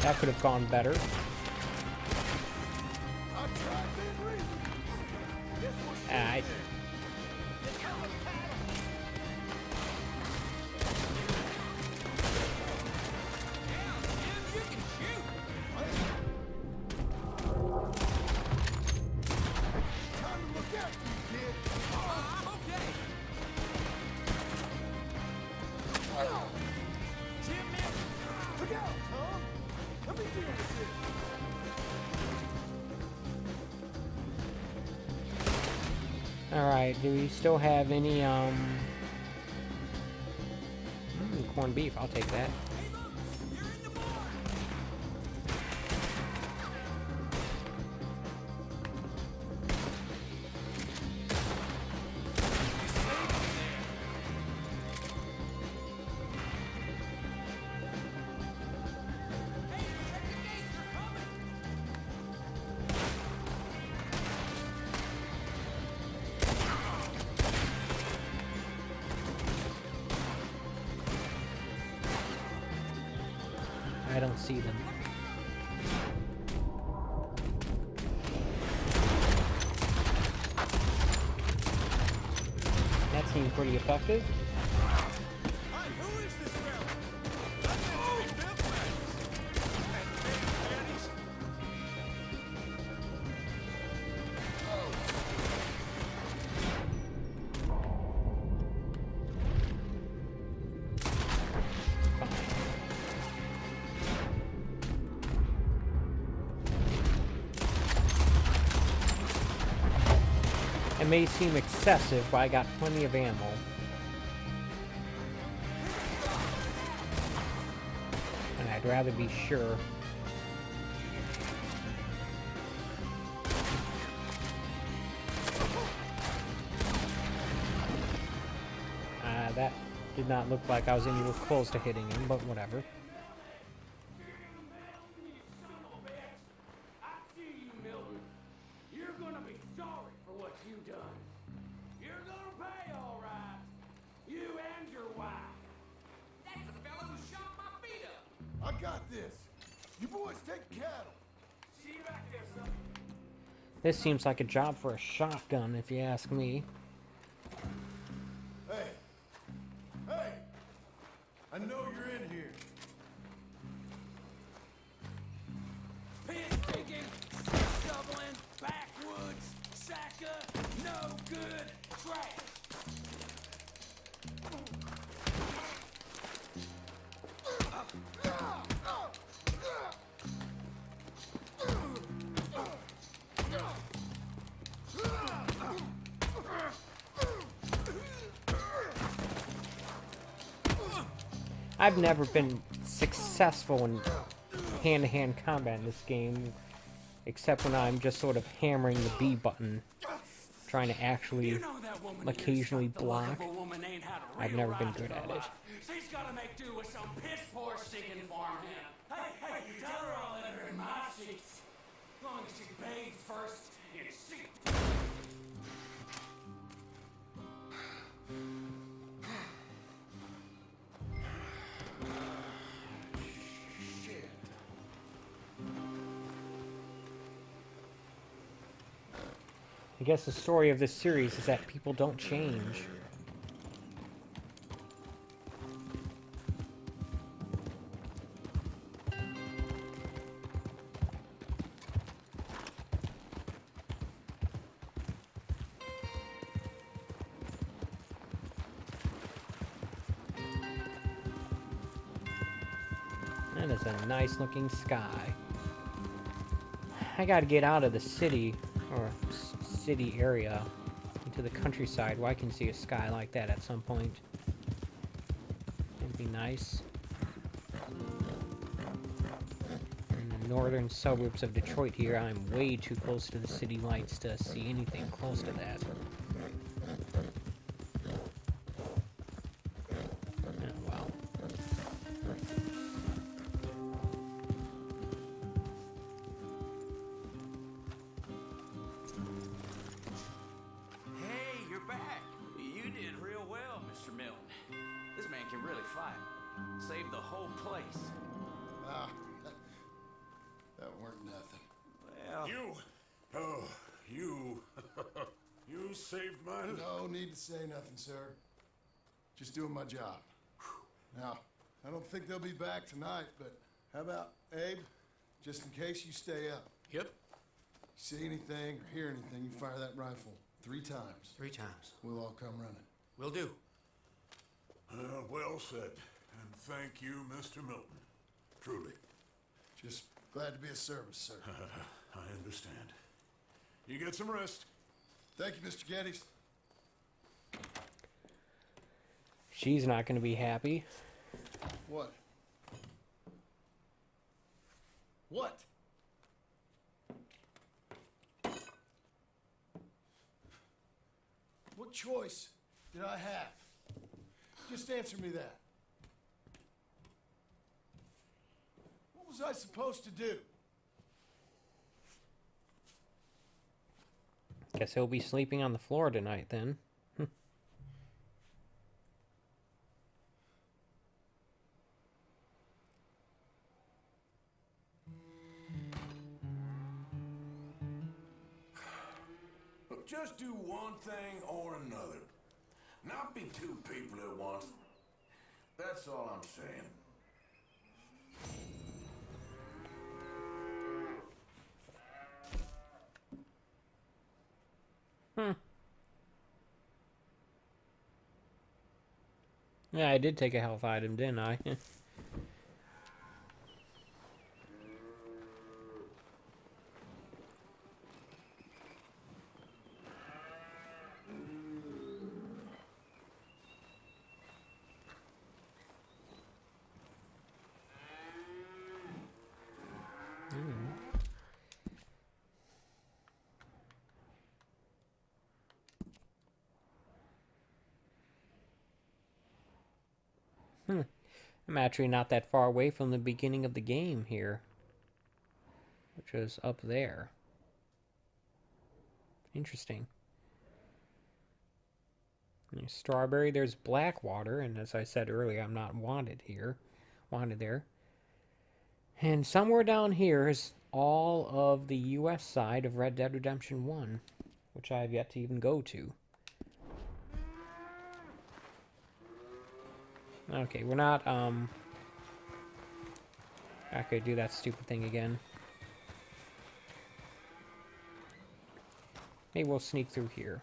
That could have gone better. I Alright, do we still have any, corned beef? I'll take that. I don't see them. That seemed pretty effective. It may seem excessive, but I got plenty of ammo. And I'd rather be sure. That did not look like I was anywhere close to hitting him, but whatever. I got this. You boys take cattle. See you back there, son. This seems like a job for a shotgun, if you ask me. Hey. Hey. I know you're in here. Piss digging, shoveling, backwoods, sacker, no good, trash. I've never been successful in hand-to-hand combat in this game, except when I'm just sort of hammering the B button, trying to actually occasionally block. I've never been good at it. She's gotta make do with some piss poor stinking farmhand. Hey, tell her I'll let her in my seats. As long as she bathes first can't see. Shit. I guess the story of this series is that people don't change. That is a nice looking sky. I gotta get out of the city, or city area, into the countryside where I can see a sky like that at some point. It'd be nice. In the northern suburbs of Detroit here, I'm way too close to the city lights to see anything close to that. Well. Hey, you're back. You did real well, Mr. Milton. This man can really fight. Saved the whole place. Ah, that weren't nothing. Well, You saved my life. No need to say nothing, sir. Just doing my job. Now, I don't think they'll be back tonight, but how about Abe? Just in case you stay up. Yep. See anything or hear anything, you fire that rifle 3 times. 3 times. We'll all come running. Will do. Well said. And thank you, Mr. Milton. Truly. Just glad to be of service, sir. I understand. You get some rest. Thank you, Mr. Geddes. She's not gonna be happy. What? What? What choice did I have? Just answer me that. What was I supposed to do? Guess he'll be sleeping on the floor tonight then. Look, just do one thing or another. Not be 2 people at once. That's all I'm saying. Yeah, I did take a health item, didn't I? I'm actually not that far away from the beginning of the game here, which is up there. Interesting. There's Strawberry, there's Blackwater, and as I said earlier, I'm not wanted here. Wanted there. And somewhere down here is all of the US side of Red Dead Redemption 1, which I have yet to even go to. Okay, we're not, I could do that stupid thing again. Maybe we'll sneak through here.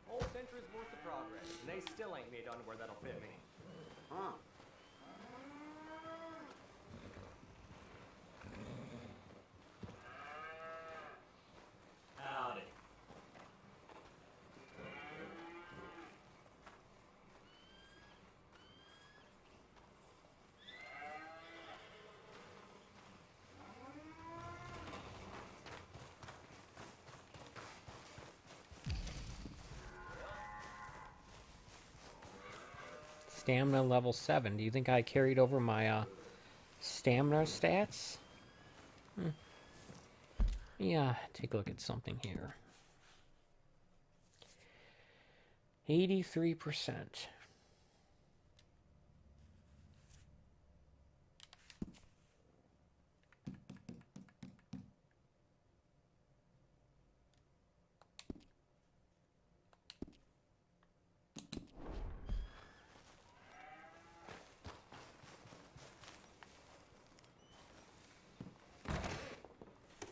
Whole century's worth of progress, and they still ain't made underwear that'll fit me. Huh. Howdy. Stamina level 7. Do you think I carried over my stamina stats? Yeah, take a look at something here. 83%.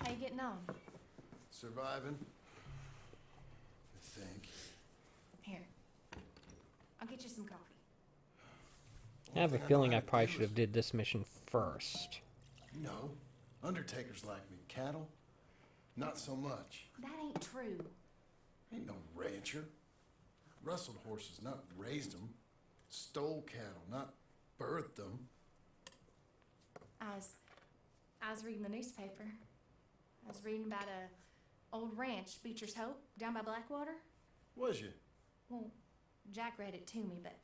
How you getting on? Surviving. I think. Here. I'll get you some coffee. I have a feeling I probably should have did this mission first. You know, undertakers like me. Cattle? Not so much. That ain't true. Ain't no rancher. Rustled horses, not raised them. Stole cattle, not birthed them. I was reading the newspaper. I was reading about a old ranch, Beecher's Hope, down by Blackwater. Was you? Well, Jack read it to me, but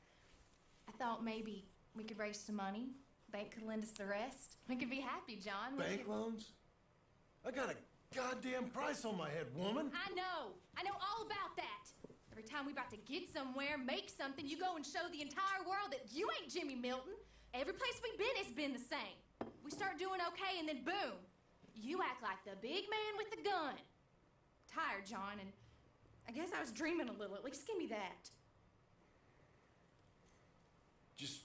I thought maybe we could raise some money. Bank could lend us the rest. We could be happy, John. Bank loans? I got a goddamn price on my head, woman. I know all about that. Every time we about to get somewhere, make something, you go and show the entire world that you ain't Jimmy Milton. Every place we've been has been the same. We start doing okay, and then boom, you act like the big man with the gun. Tired, John, and I guess I was dreaming a little. At least give me that. Just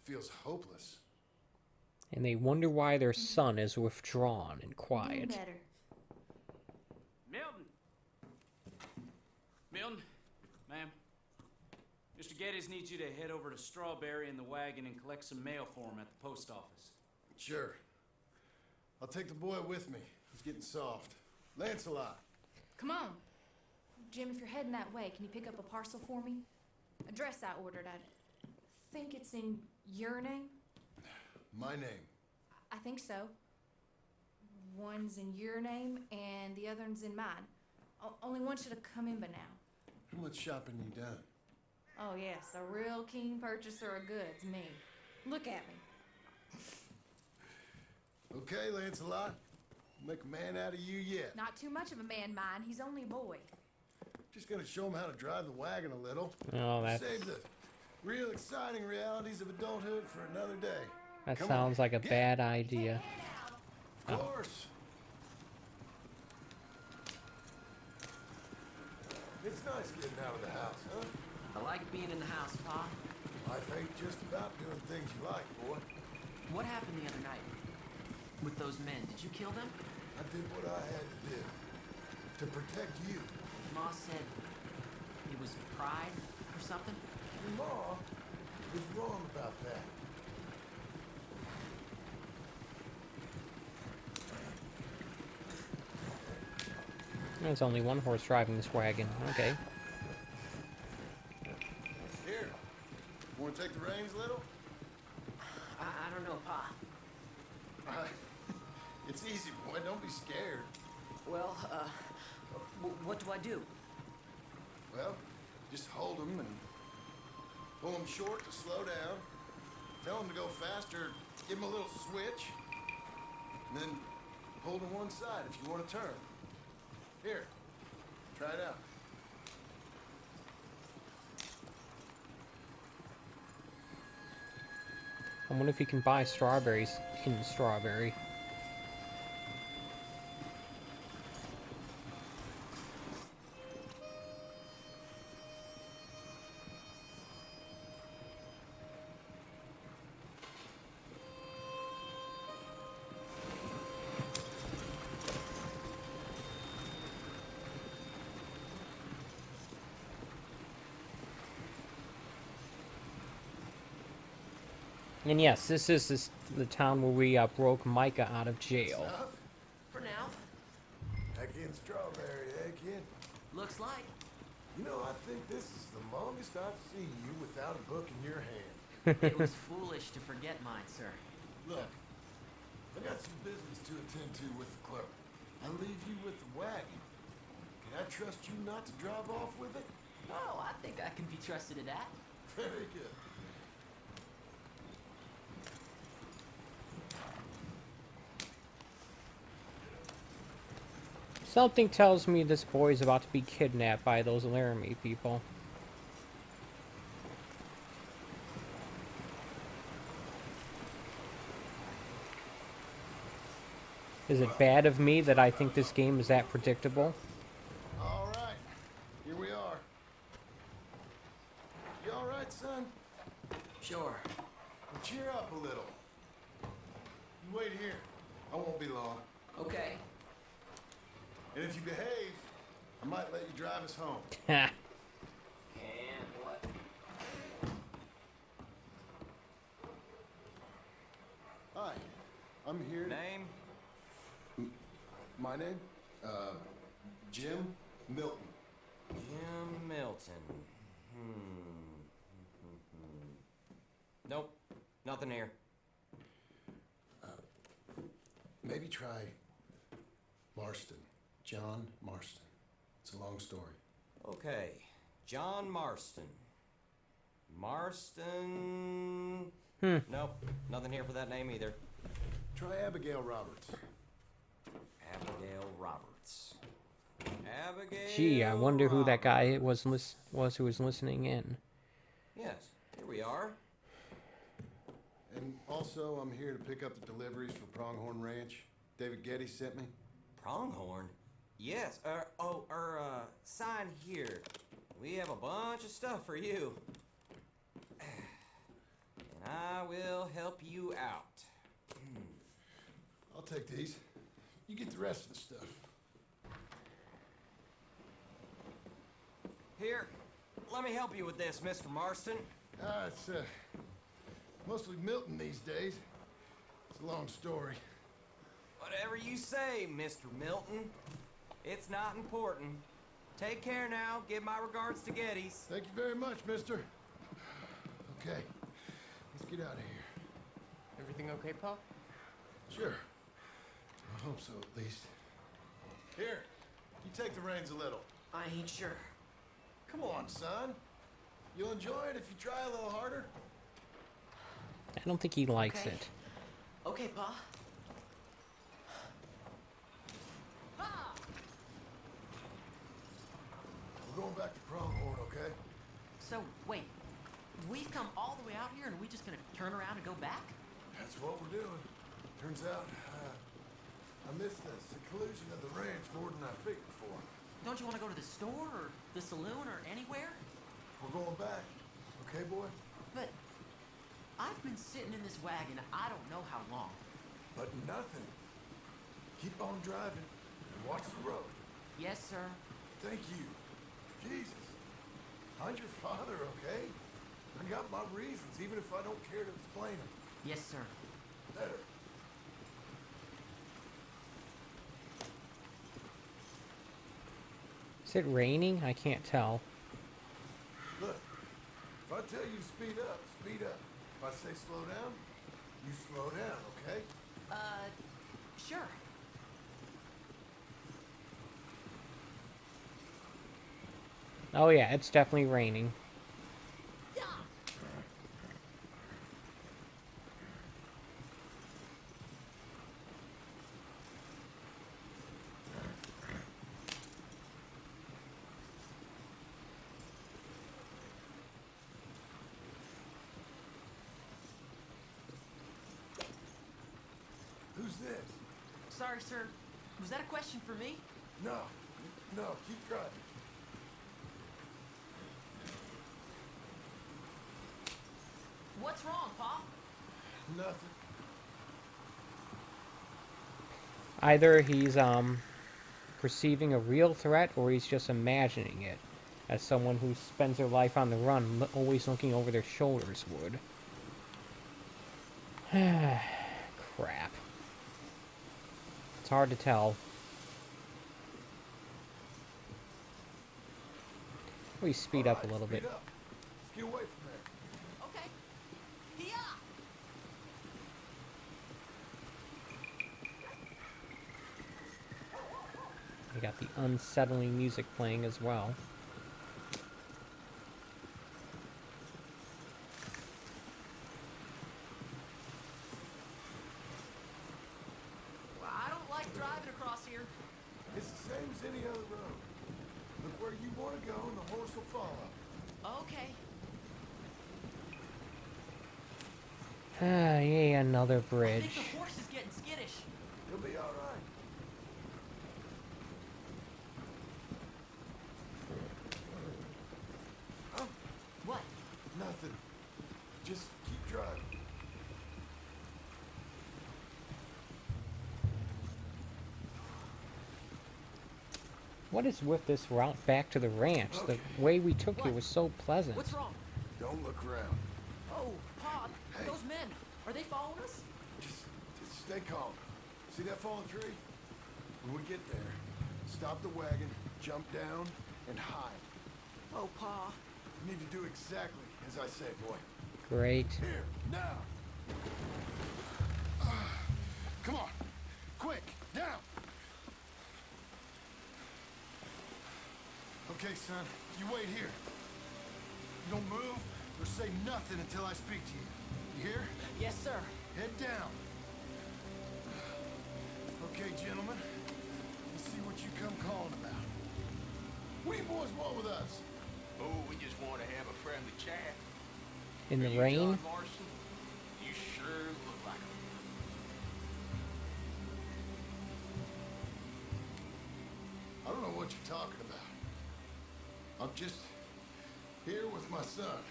feels hopeless. And they wonder why their son is withdrawn and quiet. Do better. Milton! Milton, ma'am. Mr. Geddes needs you to head over to Strawberry in the wagon and collect some mail for him at the post office. Sure. I'll take the boy with me. He's getting soft. Lancelot. Come on. Jim, if you're heading that way, can you pick up a parcel for me? A dress I ordered. I think it's in your name? My name. I think so. One's in your name and the other one's in mine. Only one should have come in by now. How much shopping you done? Oh yes, a real keen purchaser of goods, me. Look at me. Okay, Lancelot. Make a man out of you yet. Not too much of a man, mine. He's only a boy. Just gonna show him how to drive the wagon a little. Oh, that's... Save the real exciting realities of adulthood for another day. That Come sounds on, like a bad idea. Of course. It's nice getting out of the house, huh? I like being in the house, Pa. Life ain't just about doing things you like, boy. What happened the other night? With those men, did you kill them? I did what I had to do. To protect you. Ma said it was pride or something? Your Ma was wrong about that. There's only one horse driving this wagon. Okay. Here. Want to take the reins a little? I don't know, Pa. It's easy, boy. Don't be scared. Well, what do I do? Well, just hold them and pull them short to slow down. Tell them to go faster. Give them a little switch. And then pull to one side if you want to turn. Here, try it out. I wonder if you can buy strawberries in Strawberry. And yes, this is the town where we broke Micah out of jail. Enough? For now. Heck in Strawberry, heck in. Looks like. You know, I think this is the longest I've seen you without a book in your hand. It was foolish to forget mine, sir. Look, I got some business to attend to with the clerk. I'll leave you with the wagon. Can I trust you not to drive off with it? Oh, I think I can be trusted to that. Very good. Something tells me this boy is about to be kidnapped by those Laramie people. Is it bad of me that I think this game is that predictable? All right, here we are. You all right, son? Sure. Well, cheer up a little. You wait here. I won't be long. Okay. And if you behave, I might let you drive us home. Ha. And what? Hi, I'm here. Name? My name? Jim Milton. Jim Milton. Nope, nothing here. Maybe try Marston. John Marston. It's a long story. Okay, John Marston. Marston... Nope, nothing here for that name either. Try Abigail Roberts. Abigail Roberts. Abigail... Gee, I wonder who that guy was who was listening in. Yes, here we are. And also, I'm here to pick up the deliveries for Pronghorn Ranch. David Getty sent me. Pronghorn? Yes, sign here. We have a bunch of stuff for you. And I will help you out. I'll take these. You get the rest of the stuff. Here, let me help you with this, Mr. Marston. It's mostly Milton these days. It's a long story. Whatever you say, Mr. Milton. It's not important. Take care now. Give my regards to Geddes. Thank you very much, mister. Okay, let's get out of here. Everything okay, Pa? Sure. I hope so, at least. Here, you take the reins a little. I ain't sure. Come on, son. You'll enjoy it if you try a little harder. I don't think he likes Okay. it. Okay, Pa. We're going back to Pronghorn, okay? So, wait. We've come all the way out here and we just gonna turn around and go back? That's what we're doing. Turns out, I missed the seclusion of the ranch more than I figured for. Don't you want to go to the store or the saloon or anywhere? We're going back, okay, boy? But I've been sitting in this wagon I don't know how long. But nothing. Keep on driving and watch the road. Yes, sir. Thank you. Jesus. I'm your father, okay? I got my reasons, even if I don't care to explain them. Yes, sir. Better. Is it raining? I can't tell. Look, if I tell you to speed up, speed up. If I say slow down, you slow down, okay? Sure. Oh yeah, it's definitely raining. Who's this? Sorry, sir. Was that a question for me? No, no, keep driving. What's wrong, Pa? Nothing. Either he's perceiving a real threat or he's just imagining it, as someone who spends their life on the run, always looking over their shoulders would. Crap. It's hard to tell. We speed up a little bit. Speed up. Let's get away from there. Okay. Here. We got the unsettling music playing as well. Well, I don't like driving across here. It's the same as any other road. Look where you want to go and the horse will follow. Okay. Ah, yay, another I bridge. think the horse is getting skittish. You'll be all right. Huh? What? Nothing. Just keep driving. What is with this route back to the ranch? Okay. The way we took here What? was so pleasant. What's wrong? Don't look around. Oh, Pa, Hey. those men, are they following us? Just stay calm. See that fallen tree? When we get there, stop the wagon, jump down, and hide. Oh, Pa. You need to do exactly as I say, boy. Great. Here, now! Come on! Quick, down! Okay, son, you wait here. You don't move or say nothing until I speak to you. You hear? Yes, sir. Head down. Okay, gentlemen. Let's see what you come calling about. What do you boys want with us? Oh, we just want to have a friendly chat. In Are the you rain? John Marston? You sure look like him. I don't know what you're talking about. I'm just here with my son.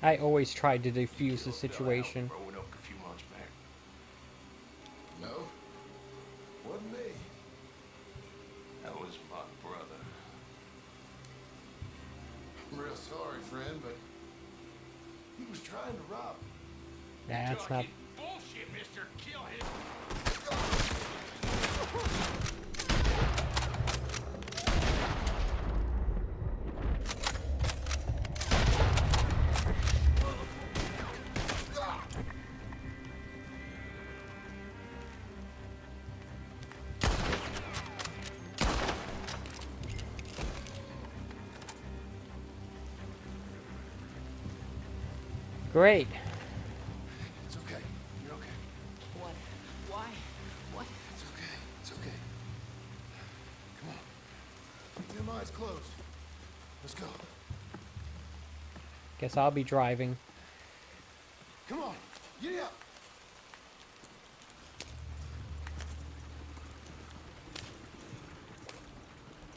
I always tried to defuse the situation. Growing up a few months back. No, wasn't me. That was my brother. I'm real sorry, friend, but he was trying to rob me. That's not... Bullshit, mister. Kill him. Great. It's okay. You're okay. What? Why? What? It's okay. It's okay. Come on. Keep them eyes closed. Let's go. Guess I'll be driving. Come on. Get up.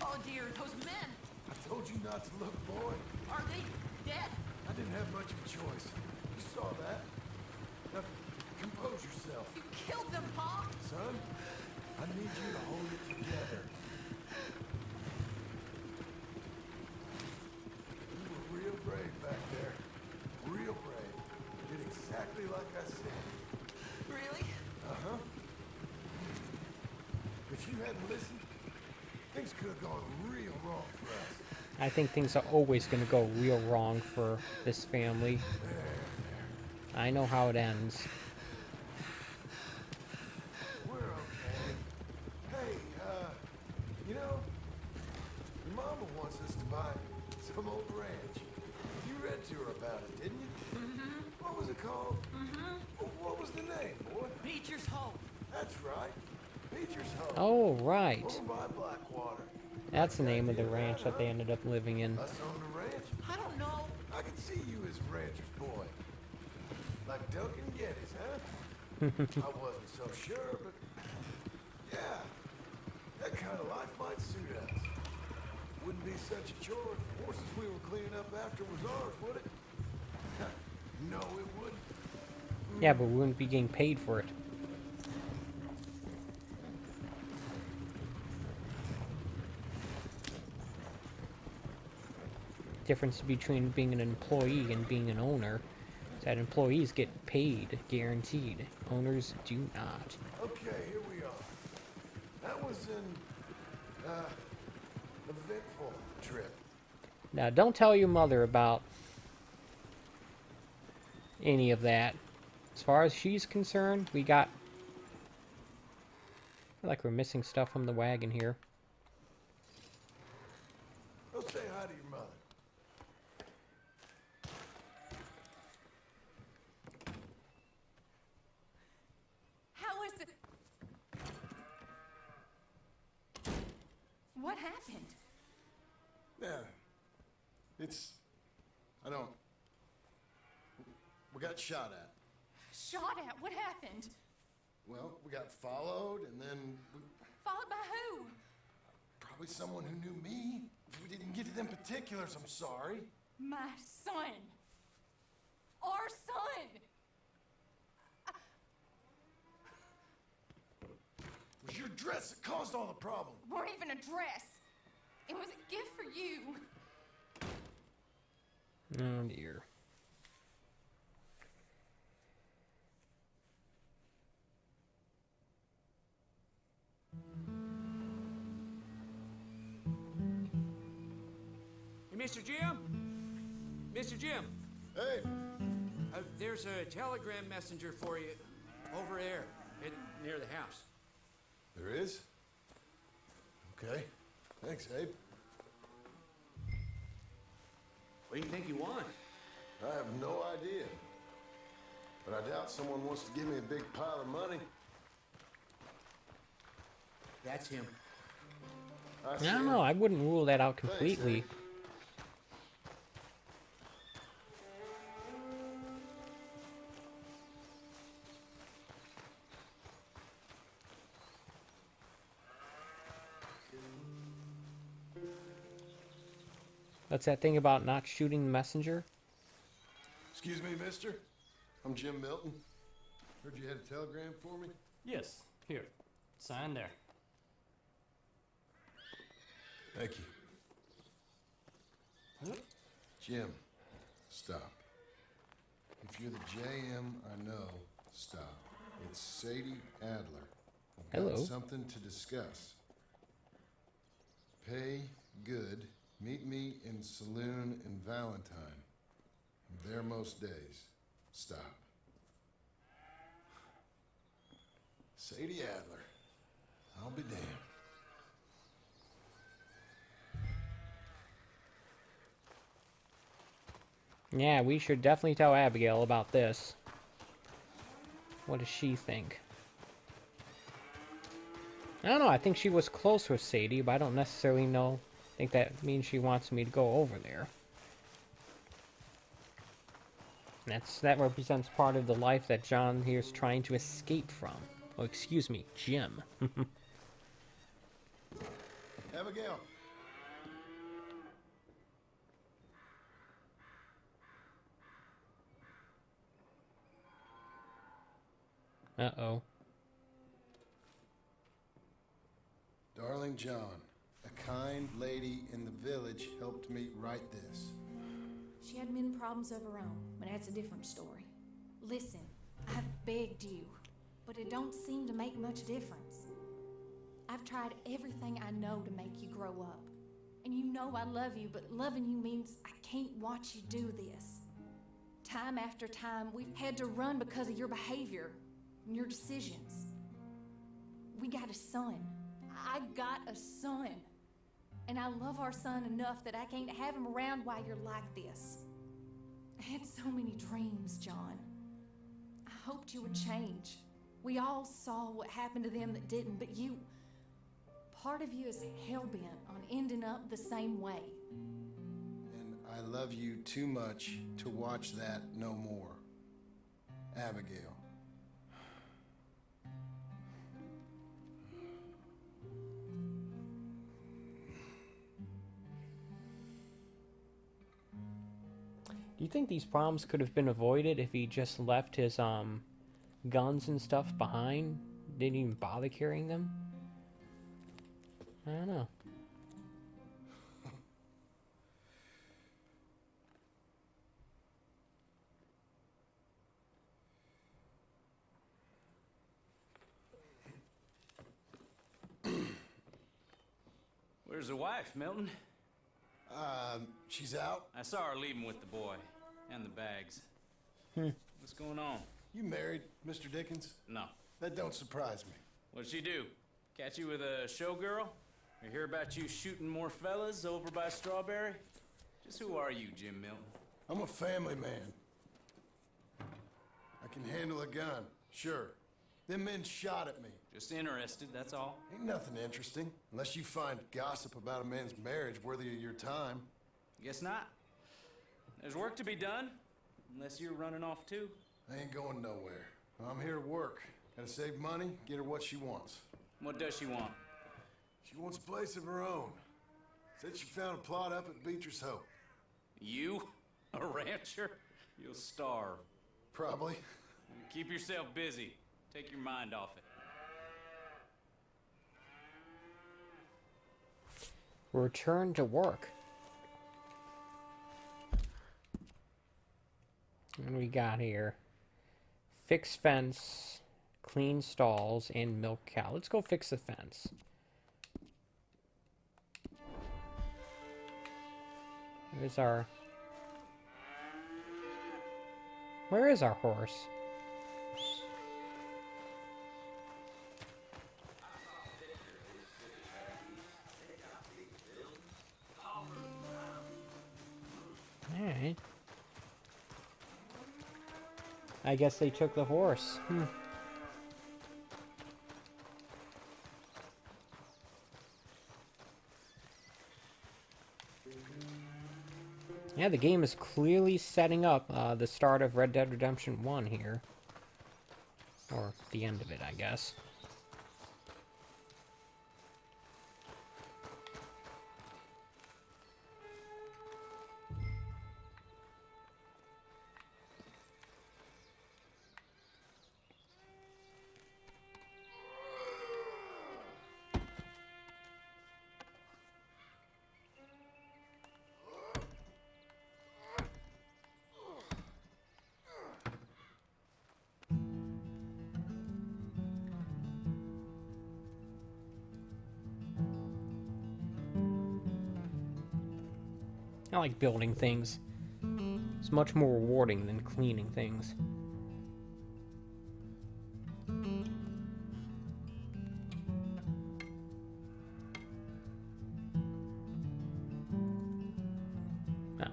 Oh, dear, those men. I told you not to look, boy. Are they dead? I didn't have much of a choice. You saw that. Now, compose yourself. You killed them, Pa. Son, I need you to hold it together. You were real brave back there. Real brave. You did exactly like I said. Really? Uh-huh. If you hadn't listened, things could have gone real wrong for us. I think things are always going to go real wrong for this family. I know how it ends. We're okay. Hey, you know, your mama wants us to buy some old ranch. You read to her about it, didn't you? Mm-hmm. What was it called? Mm-hmm. What was the name, boy? Beecher's Hope. That's right. Beecher's Home. Oh, right. Over by Blackwater. That's the name of the ranch that they ended up living in. Us on the ranch? I don't know. I can see you as a rancher's boy. Like Duncan Geddes, huh? I wasn't so sure, but yeah, that kind of life might suit us. Wouldn't be such a chore if the horses we were cleaning up after was ours, would it? No, it wouldn't. Yeah, but we wouldn't be getting paid for it. Difference between being an employee and being an owner is that employees get paid, guaranteed. Owners do not. Okay, here we are. That was an eventful trip. Now, don't tell your mother about any of that. As far as she's concerned, we got... I feel like we're missing stuff from the wagon here. Go say hi to your mother. How is it? What happened? Yeah. I don't... We got shot at. Shot at? What happened? Well, we got followed, and then Followed by who? probably someone who knew me. If we didn't get to them particulars, I'm sorry. My son. Our son. It was your dress that caused all the problem. Weren't even a dress. It was a gift for you. Oh dear. Hey, Mr. Jim? Mr. Jim? Hey, There's a telegram messenger for you over there near the house. there is? Okay. Thanks, Abe. What do you think you want? I have no idea. But I doubt someone wants to give me a big pile of money. That's him. I don't know. I wouldn't rule that out completely. What's that thing about not shooting the messenger? Excuse me, mister. I'm Jim Milton. Heard you had a telegram for me? Yes, here. Sign there. Thank you. Jim, stop. If you're the JM I know, stop. It's Sadie Adler. We've got Hello. something to discuss. Pay good. Meet me in saloon in Valentine. I'm there most days. Stop. Sadie Adler. I'll be damned. Yeah, we should definitely tell Abigail about this. What does she think? I don't know. I think she was close with Sadie, but I don't necessarily think that means she wants me to go over there. That represents part of the life that John here is trying to escape from. Oh, excuse me, Jim. Abigail. Uh-oh. Darling John, a kind lady in the village helped me write this. She had men problems of her own, but that's a different story. Listen, I've begged you, but it don't seem to make much difference. I've tried everything I know to make you grow up. And you know I love you, but loving you means I can't watch you do this. Time after time, we've had to run because of your behavior and your decisions. We got a son. I got a son. And I love our son enough that I can't have him around while you're like this. I had so many dreams, John. I hoped you would change. We all saw what happened to them that didn't, but you... Part of you is hell-bent on ending up the same way. And I love you too much to watch that no more. Abigail. Do you think these problems could have been avoided if he just left his guns and stuff behind? Didn't even bother carrying them? I don't know. Where's the wife, Milton? She's out. I saw her leaving with the boy and the bags. What's going on? You married, Mr. Dickens? No. That don't surprise me. What'd she do? Catch you with a showgirl? Or hear about you shooting more fellas over by Strawberry? Just who are you, Jim Milton? I'm a family man. I can handle a gun, sure. Them men shot at me. Just interested, that's all. Ain't nothing interesting, unless you find gossip about a man's marriage worthy of your time. Guess not. There's work to be done, unless you're running off too. I ain't going nowhere. I'm here to work. Gotta save money, get her what she wants. What does she want? She wants a place of her own. Said she found a plot up at Beecher's Hope. You? A rancher? You'll starve. Probably. Keep yourself busy. Take your mind off it. Return to work. What do we got here? Fix fence, clean stalls, and milk cow. Let's go fix the fence. Where's our... Where is our horse? Alright. I guess they took the horse. Yeah, the game is clearly setting up the start of Red Dead Redemption 1 here. Or the end of it, I guess. I like building things. It's much more rewarding than cleaning things. Oh.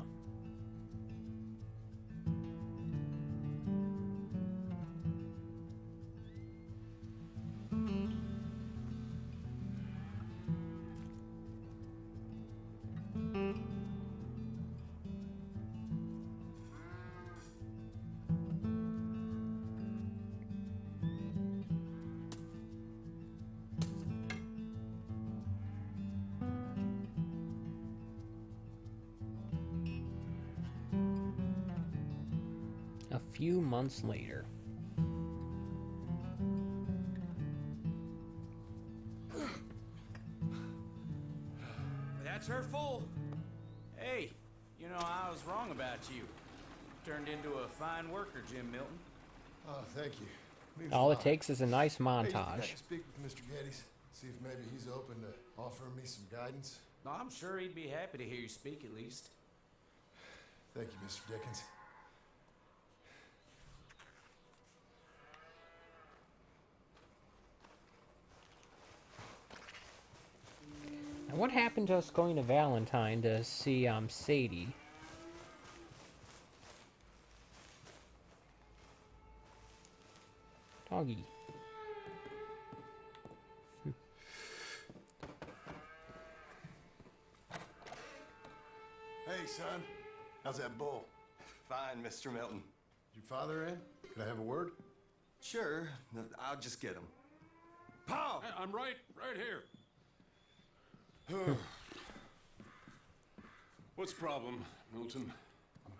A few months later. That's her full. Hey, you know, I was wrong about you. Turned into a fine worker, Jim Milton. Oh, thank you. Means All a it lot. takes is a nice Hey, I montage. can speak with Mr. Geddes. See if maybe he's open to offering me some guidance. No, I'm sure he'd be happy to hear you speak at least. Thank you, Mr. Dickens. Now, what happened to us going to Valentine to see Sadie? Doggy. Hey, son. How's that bull? Fine, Mr. Milton. Your father in? Can I have a word? Sure, I'll just get him. Pow! I'm right here. What's the problem, Milton?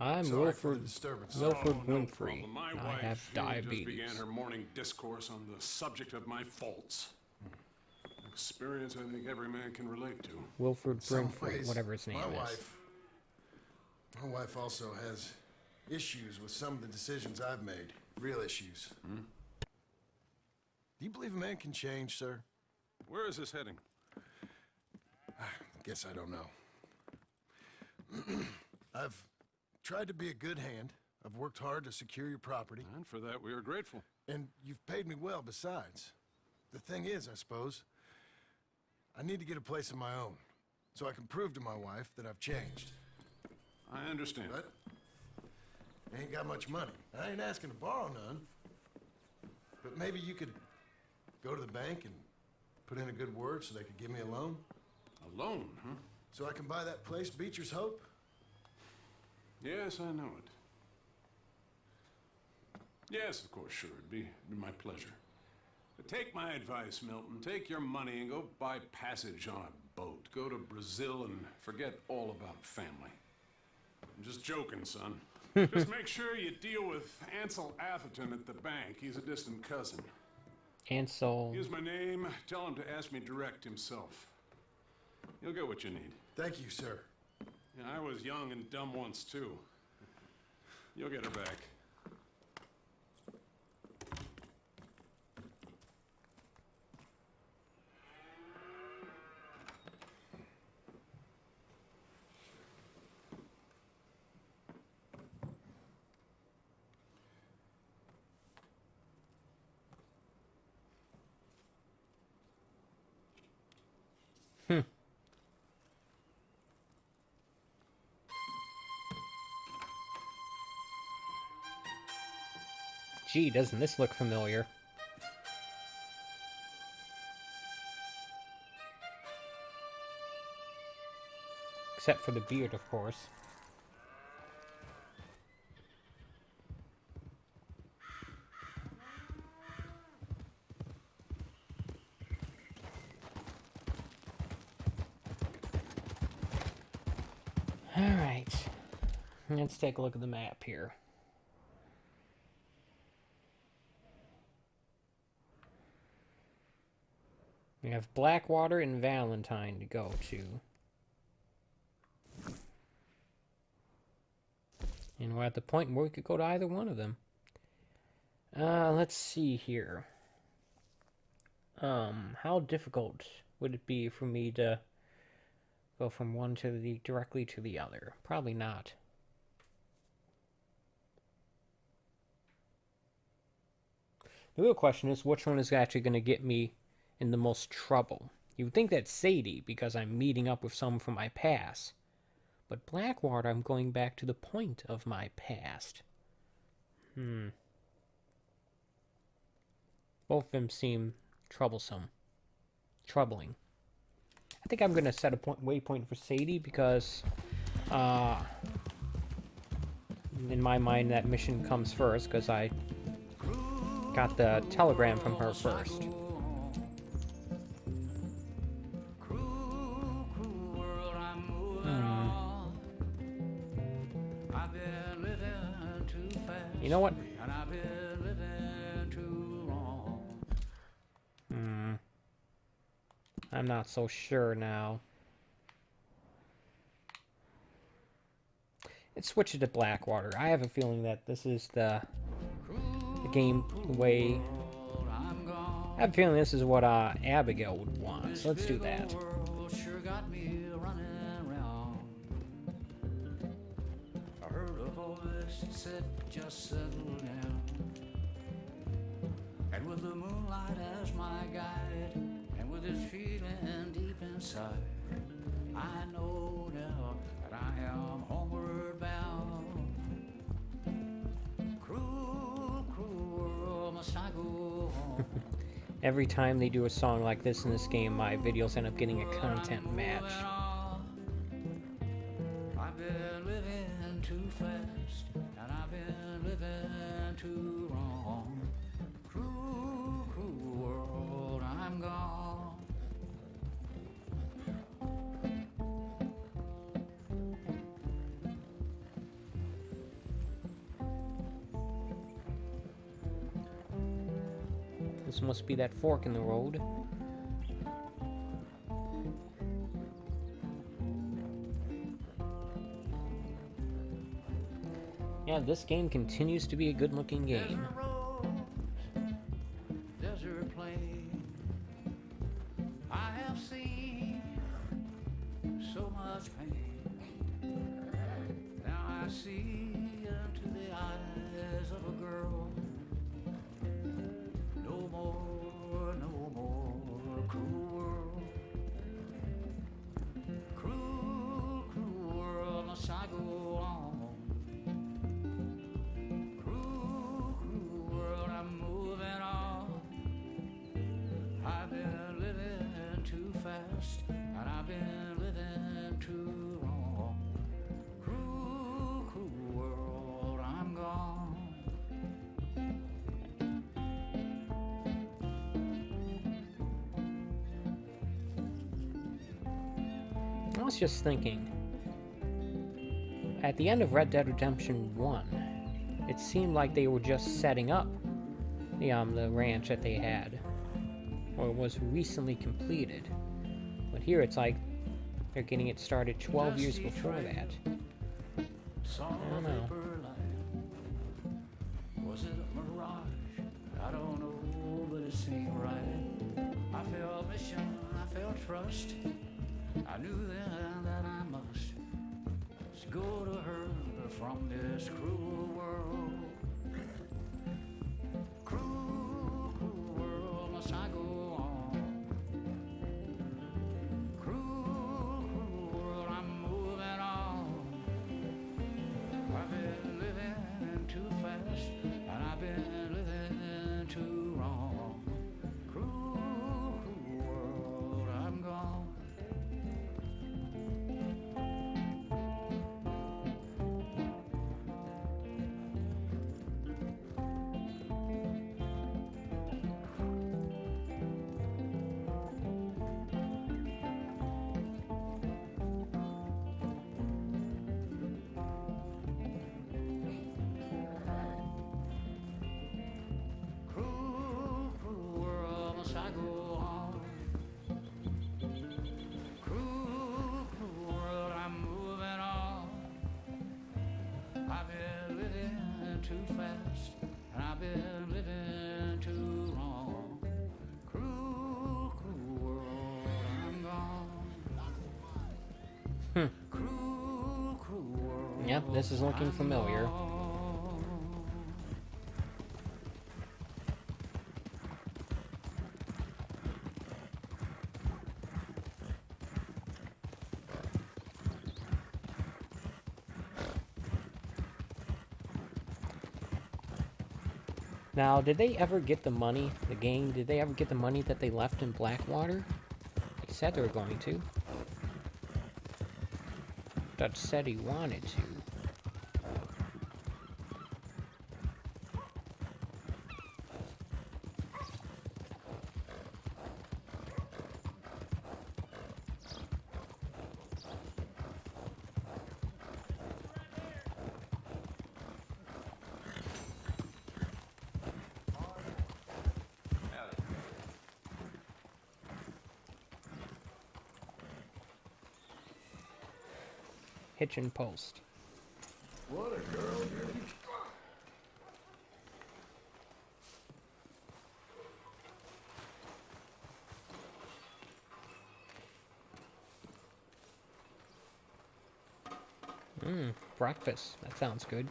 I'm Sorry for the Wilford disturbance. Wilford No Winfrey. problem. My I wife have just diabetes. began her morning discourse on the subject of my faults. Experience I think every man can relate to. Wilford Some Winfrey, ways, whatever his name my is. wife also has issues with some of the decisions I've made. Real issues. Do you believe a man can change, sir? Where is this heading? Guess I don't know. I've tried to be a good hand. I've worked hard to secure your property. And for that, we are grateful. And you've paid me well besides. The thing is, I suppose, I need to get a place of my own, so I can prove to my wife that I've changed. I understand. But I ain't got much money. I ain't asking to borrow none. But maybe you could go to the bank and put in a good word so they could give me a loan? A loan, huh? So I can buy that place, Beecher's Hope? Yes, I know it. Yes, of course, sure. It'd be my pleasure. But take my advice, Milton. Take your money and go buy passage on a boat. Go to Brazil and forget all about family. I'm just joking, son. Just make sure you deal with Ansel Atherton at the bank. He's a distant cousin. Ansel. Here's my name. Tell him to ask me direct himself. You'll get what you need. Thank you, sir. Yeah, I was young and dumb once, too. You'll get her back. Gee, doesn't this look familiar? Except for the beard, of course. Alright. Let's take a look at the map here. We have Blackwater and Valentine to go to. And we're at the point where we could go to either one of them. Let's see here. How difficult would it be for me to go from one to the directly to the other? Probably not. The real question is, which one is actually going to get me in the most trouble? You would think that's Sadie, because I'm meeting up with someone from my past. But Blackwater, I'm going back to the point of my past. Both of them seem troublesome. Troubling. I think I'm going to set a waypoint for Sadie, because in my mind that mission comes first, because I got the telegram from her first. You know what? I'm not so sure now. Let's switch it to Blackwater. I have a feeling that this is the game way. I have a feeling this is what Abigail would want. So let's do that. I heard a voice that said, just settle down. And with the moonlight as my guide, and with this feeling deep inside, I know now that I am homeward bound. Cruel, cruel world, must I go home? Every time they do a song like this in this game, my videos end up getting a content match. I've been living too fast, and I've been living too wrong. Cruel, cruel world, I'm gone. This must be that fork in the road. Yeah, this game continues to be a good-looking game. Desert plain, I have seen so much pain. Now I see into the eyes of a girl. No more, no more cruel world. Cruel, cruel world, must I go on? Cruel, cruel world, I'm moving on. I was just thinking, at the end of Red Dead Redemption 1, it seemed like they were just setting up the ranch that they had, or was recently completed. But here it's like they're getting it started 12 years before that. I don't know. Was it a mirage? I don't know, but it seemed right. I felt mission, I felt trust. I knew then that I must go to her from this cruel world. Cruel, cruel world, must I go on? Cruel, cruel world, I'm moving on. I've been living too fast, and I've been living too wrong. Cruel, cruel world, I'm gone. Cruel, cruel world, must I go on? Cruel, cruel world, I'm moving on. I've been living too fast, and I've been living too long. Cruel, cruel world, I'm gone. Cruel, cruel world. Yep, this is looking familiar. Now, did they ever get the money, the gang, did they ever get the money that they left in Blackwater? They said they were going to. Dutch said he wanted to. Hitch and post. What a girl you're... Breakfast. That sounds good.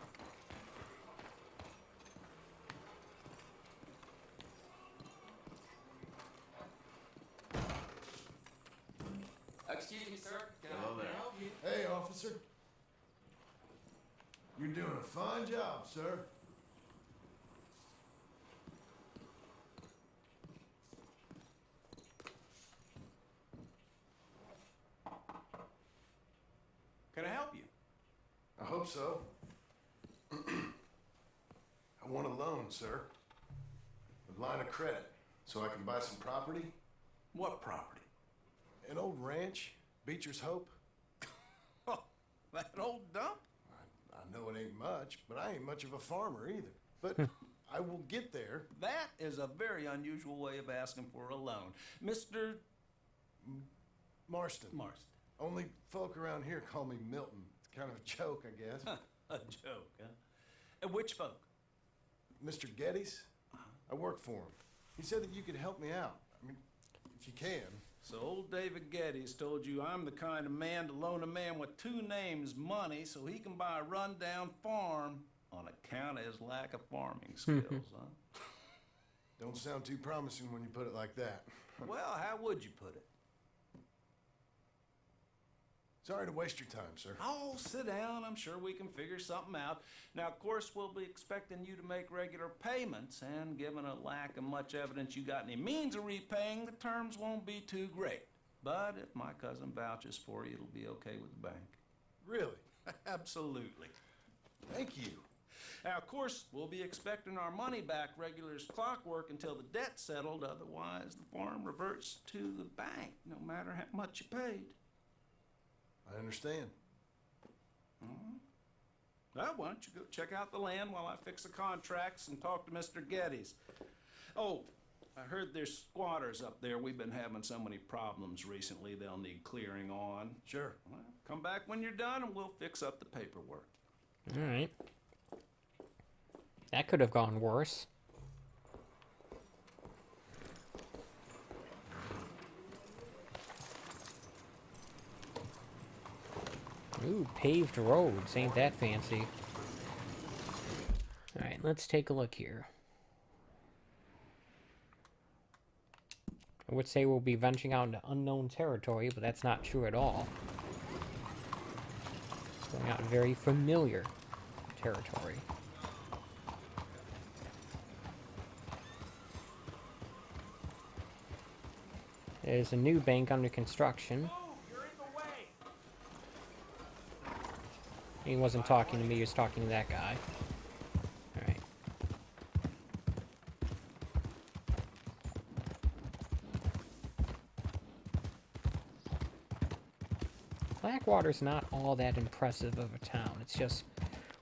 Excuse me, sir. Can I help you? Hey, officer. You're doing a fine job, sir. Can I help you? I hope so. I want a loan, sir. A line of credit, so I can buy some property. What property? An old ranch, Beecher's Hope. Oh, that old dump? I know it ain't much, but I ain't much of a farmer either. But I will get there. That is a very unusual way of asking for a loan. Mr. Marston. Marston. Only folk around here call me Milton. It's kind of a joke, I guess. A joke, huh? And which folk? Mr. Geddes. I work for him. He said that you could help me out. I mean, if you can. So old David Geddes told you I'm the kind of man to loan a man with two names money so he can buy a rundown farm on account of his lack of farming skills, huh? Don't sound too promising when you put it like that. Well, how would you put it? Sorry to waste your time, sir. Oh, sit down. I'm sure we can figure something out. Now, of course, we'll be expecting you to make regular payments, and given a lack of much evidence you got any means of repaying, the terms won't be too great. But if my cousin vouches for you, it'll be okay with the bank. Really? Absolutely. Thank you. Now, of course, we'll be expecting our money back regular as clockwork until the debt's settled. Otherwise, the farm reverts to the bank, no matter how much you paid. I understand. Well, why don't you go check out the land while I fix the contracts and talk to Mr. Geddes? Oh, I heard there's squatters up there. We've been having so many problems recently, they'll need clearing on. Sure. Well, come back when you're done and we'll fix up the paperwork. Alright. That could have gone worse. Ooh, paved roads. Ain't that fancy. Alright, let's take a look here. I would say we'll be venturing out into unknown territory, but that's not true at all. Going out in very familiar territory. There's a new bank under construction. He wasn't talking to me, he was talking to that guy. Alright. Blackwater's not all that impressive of a town. It's just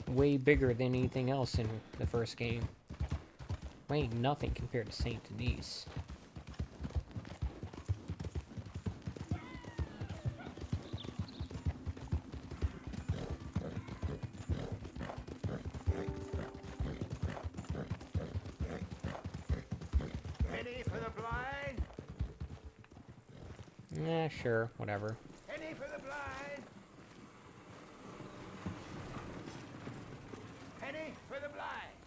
way bigger than anything else in the first game. Ain't nothing compared to St. Denis. Penny for the blind. Yeah, sure, whatever. Penny for the blind. Penny for the blind.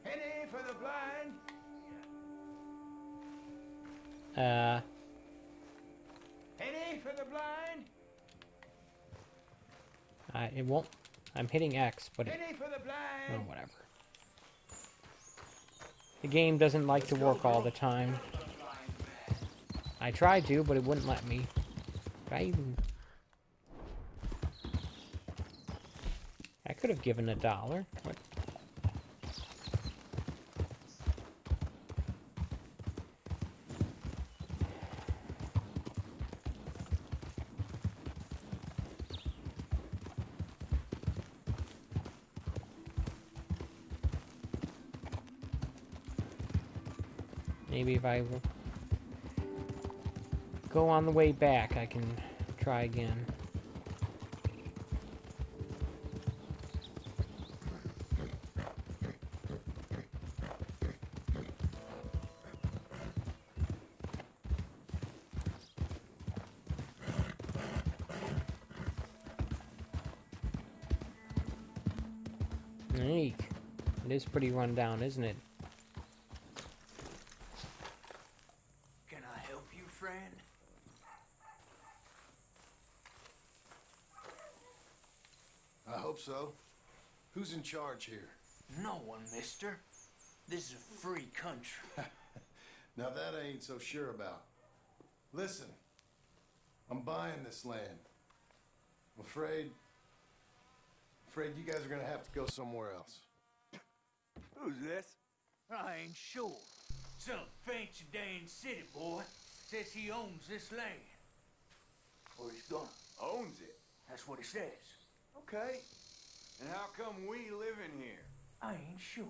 Penny for the blind. Penny for the blind. It won't. I'm hitting X, but it, Penny for the blind. oh, whatever. The game doesn't like to work all the time. I tried to, but it wouldn't let me. I could have given $1. What? Maybe if I go on the way back, I can try again. Eek. It is pretty run down, isn't it? Can I help you, friend? I hope so. Who's in charge here? No one, mister. This is a free country. Now that I ain't so sure about. Listen, I'm buying this land. I'm afraid you guys are gonna have to go somewhere else. Who's this? I ain't sure. Some fancy Dan city boy says he owns this land. Or he's gonna. Owns it? That's what he says. Okay. And how come we live in here? I ain't sure.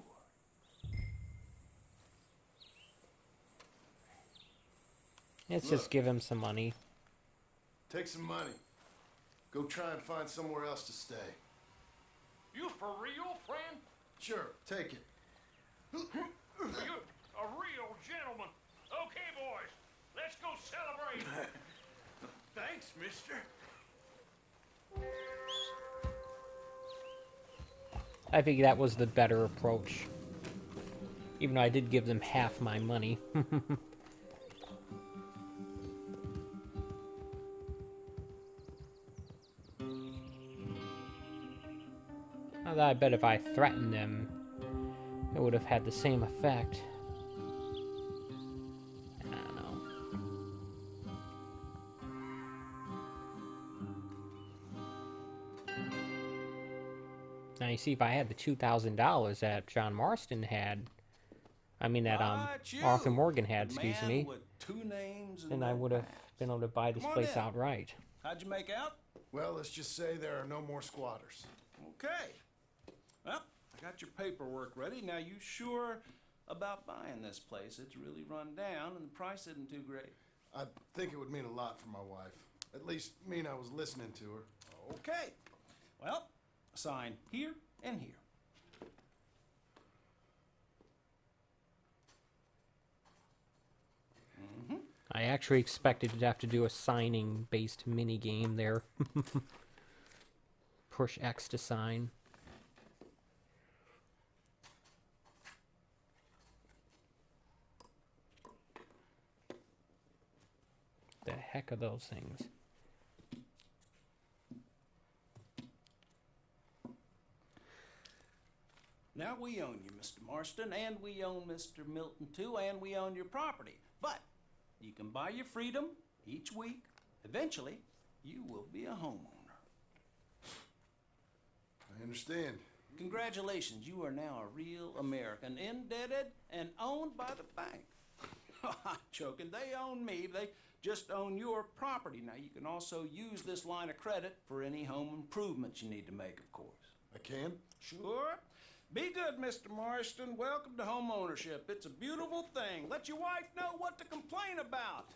Let's just give him some money. Take some money. Go try and find somewhere else to stay. You for real, friend? Sure, take it. You a real gentleman. Okay, boys, let's go celebrate. Thanks, mister. I think that was the better approach. Even though I did give them half my money. Although I bet if I threatened them, it would have had the same effect. I don't know. Now you see, if I had the $2,000 that John Marston had, I mean, that Right, you, Arthur Morgan had, the excuse man me. with 2 names And I no would have past. been able to buy this Come on place in. outright. How'd you make out? Well, let's just say there are no more squatters. Okay. Well, I got your paperwork ready. Now, you sure about buying this place? It's really run down, and the price isn't too great. I think it would mean a lot for my wife. At least mean I was listening to her. Okay. Well, sign here and here. I actually expected to have to do a signing-based mini-game there. Push X to sign. The heck are those things? Now we own you, Mr. Marston, and we own Mr. Milton too, and we own your property. But you can buy your freedom each week. Eventually, you will be a homeowner. I understand. Congratulations, you are now a real American, indebted and owned by the bank. I'm joking, they own me, they just own your property. Now you can also use this line of credit for any home improvements you need to make, of course. I can? Sure. Be good, Mr. Marston. Welcome to home ownership. It's a beautiful thing. Let your wife know what to complain about.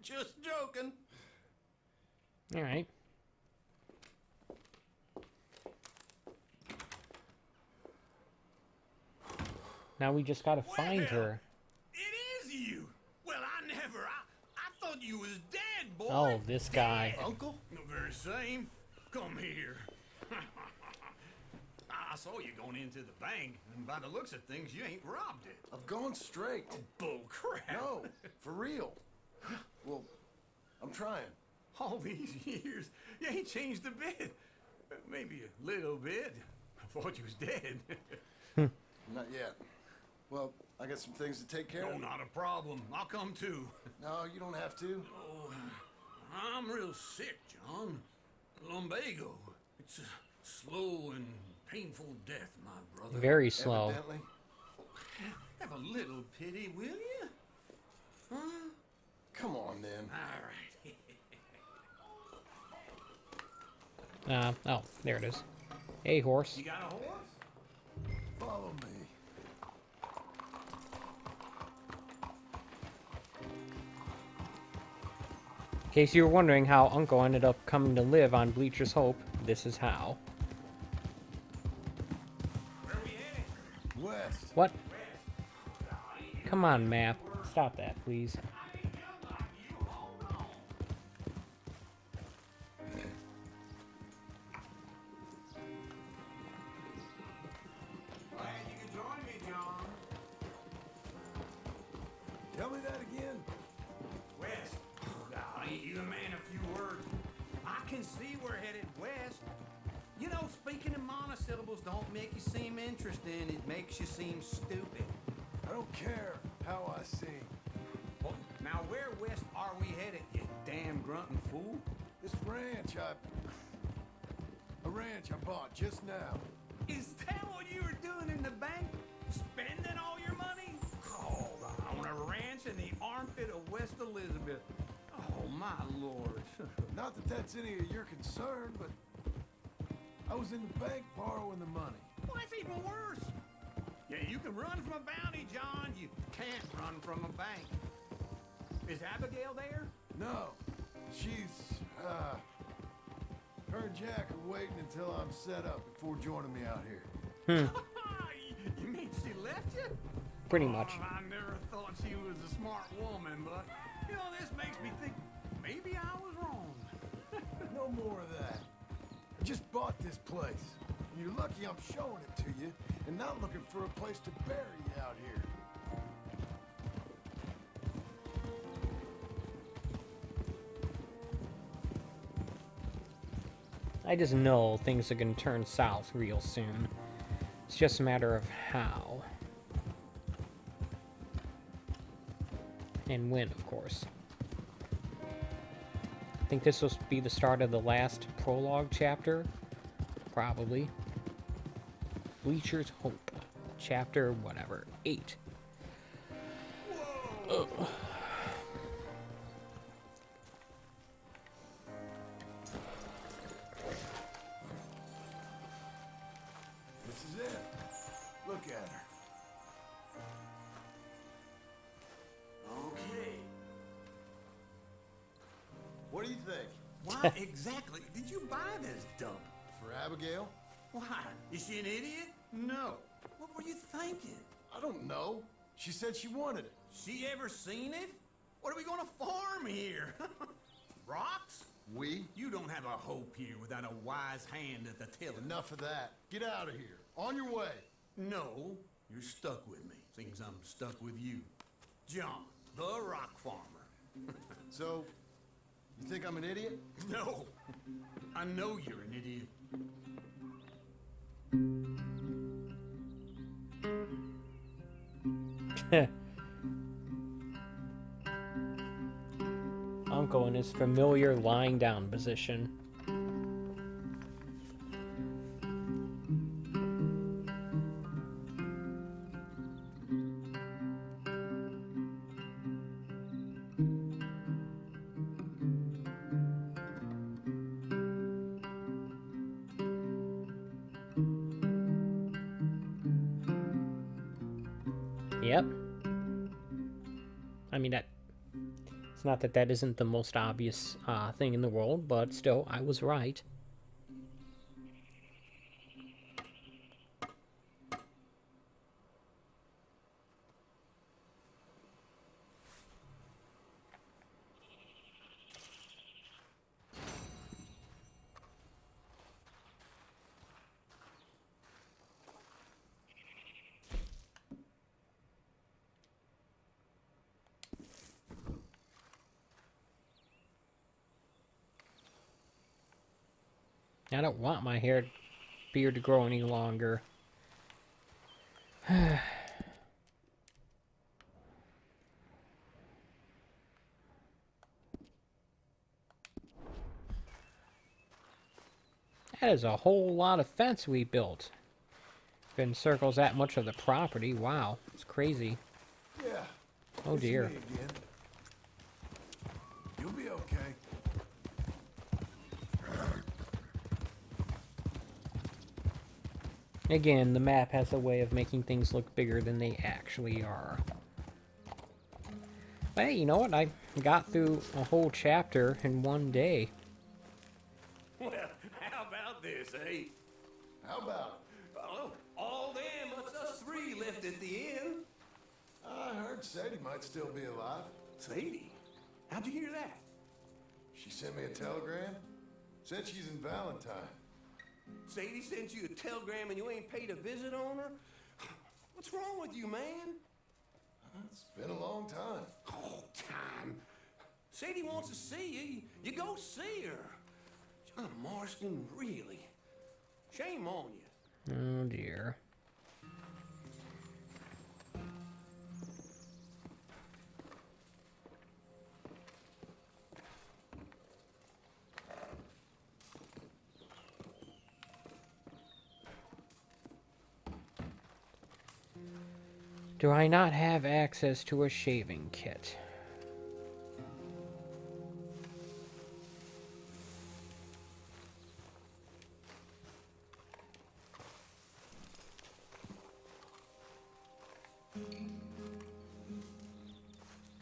Just joking. All right. Now we just gotta find her. It is you. Well, I thought you was dead, boy. Oh, this guy. Uncle? The very same. Come here. I saw you going into the bank, and by the looks of things, you ain't robbed it. I've gone straight. Bull crap. No, for real. Well, I'm trying. All these years, you ain't changed a bit. Maybe a little bit. I thought you was dead. Not yet. Well, I got some things to take care No, of. not a problem. I'll come too. No, you don't have to. Oh, I'm real sick, John. Lumbago. It's a slow and painful death, my brother. Very slow. Evidently. Have a little pity, will you? Huh? Come on, then. All right. Oh, there it is. Hey, horse. You got a horse? Follow me. In case you were wondering how Uncle ended up coming to live on Bleacher's Hope, this is how. Where are we headed? West. What? Come on, map. Stop that, please. Glad you could join me, John. Tell me that again. West. Now, ain't you a man of few words? I can see we're headed west. You know, speaking in monosyllables don't make you seem interesting. It makes you seem stupid. I don't care how I sing. Well, now, where west are we headed, you damn grunting fool? This ranch I bought just now. Is that what you were doing in the bank? Spending all your money? Oh, on a ranch in the armpit of West Elizabeth. Oh, my lord. Not that that's any of your concern, but I was in the bank borrowing the money. Well, that's even worse. Yeah, you can run from a bounty, John. You can't run from a bank. Is Abigail there? No, she's, her and Jack are waiting until I'm set up before joining me out here. You mean she left you? Pretty much. Oh, I never thought she was a smart woman, but, you know, this makes me think maybe I was wrong. No more of that. I just bought this place. You're lucky I'm showing it to you and not looking for a place to bury you out here. I just know things are gonna turn south real soon. It's just a matter of how. And when, of course. I think this will be the start of the last prologue chapter. Probably. Bleacher's Hope. chapter, whatever, 8. Ugh. This is it. Look at her. Okay. What do you think? Why exactly did you buy this dump? For Abigail? Why? Is she an idiot? No. What were you thinking? I don't know. She said she wanted it. She ever seen it? What are we gonna farm here? Rocks? We? You don't have a hope here without a wise hand at the tiller. Enough of that. Get out of here. On your way. No, you're stuck with me. Seems I'm stuck with you. John, the rock farmer. So, you think I'm an idiot? No. I know you're an idiot. Uncle in his familiar lying down position. Yep. I mean, it's not that that isn't the most obvious thing in the world, but still, I was right. I don't want my beard to grow any longer. That is a whole lot of fence we built. If it encircles that much of the property, wow, it's crazy. Yeah. Oh it's dear. me again. You'll be okay. Again, the map has a way of making things look bigger than they actually are. But hey, you know what? I got through a whole chapter in one day. Well, how about this, eh? How about Oh, all them, but us three left at the end. I heard Sadie might still be alive. Sadie? How'd you hear that? She sent me a telegram. Said she's in Valentine. Sadie sent you a telegram and you ain't paid a visit on her? What's wrong with you, man? It's been a long time. Oh, time. Sadie wants to see you. You go see her. John Marston, really? Shame on you. Oh dear. Do I not have access to a shaving kit?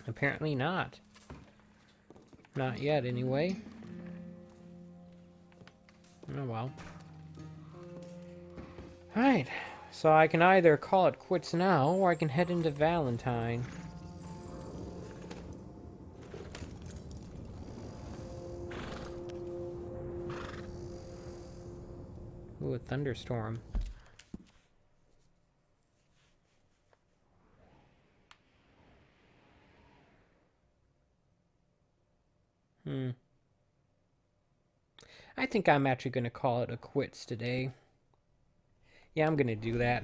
Apparently not. Not yet, anyway. Oh well. Alright. So I can either call it quits now, or I can head into Valentine. Ooh, a thunderstorm. I think I'm actually going to call it a quits today. Yeah, I'm going to do that.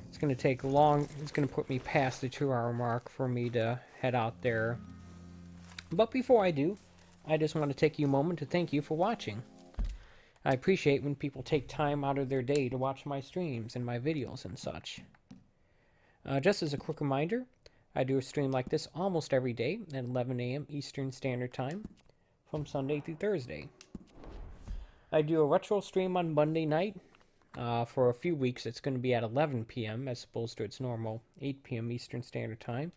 It's going to take long. It's going to put me past the 2-hour mark for me to head out there. But before I do, I just want to take a moment to thank you for watching. I appreciate when people take time out of their day to watch my streams and my videos and such. Just as a quick reminder, I do a stream like this almost every day at 11 a.m. Eastern Standard Time from Sunday through Thursday. I do a retro stream on Monday night. For a few weeks, it's going to be at 11 p.m. as opposed to its normal 8 p.m. Eastern Standard Time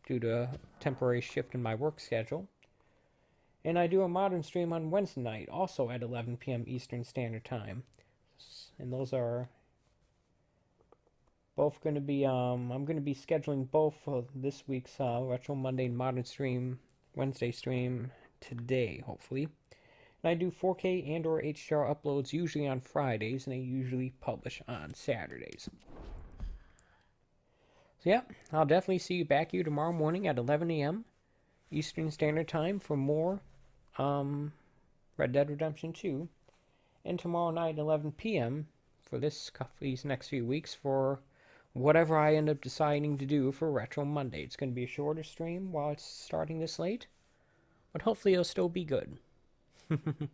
due to a temporary shift in my work schedule. And I do a modern stream on Wednesday night, also at 11 p.m. Eastern Standard Time. And those are both going to be, I'm going to be scheduling both for this week's Retro Monday and Modern Stream, Wednesday stream today, hopefully. And I do 4K and or HDR uploads usually on Fridays, and I usually publish on Saturdays. So yeah, I'll definitely see you back here tomorrow morning at 11 a.m. Eastern Standard Time for more Red Dead Redemption 2. And tomorrow night at 11 p.m. for these next few weeks for whatever I end up deciding to do for Retro Monday. It's going to be a shorter stream while it's starting this late, but hopefully it'll still be good. Let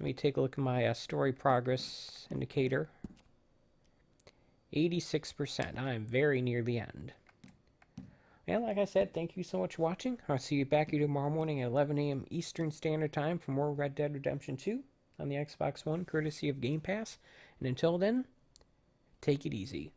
me take a look at my story progress indicator. 86%. I'm very near the end. And like I said, thank you so much for watching. I'll see you back here tomorrow morning at 11 a.m. Eastern Standard Time for more Red Dead Redemption 2 on the Xbox One, courtesy of Game Pass. And until then, take it easy.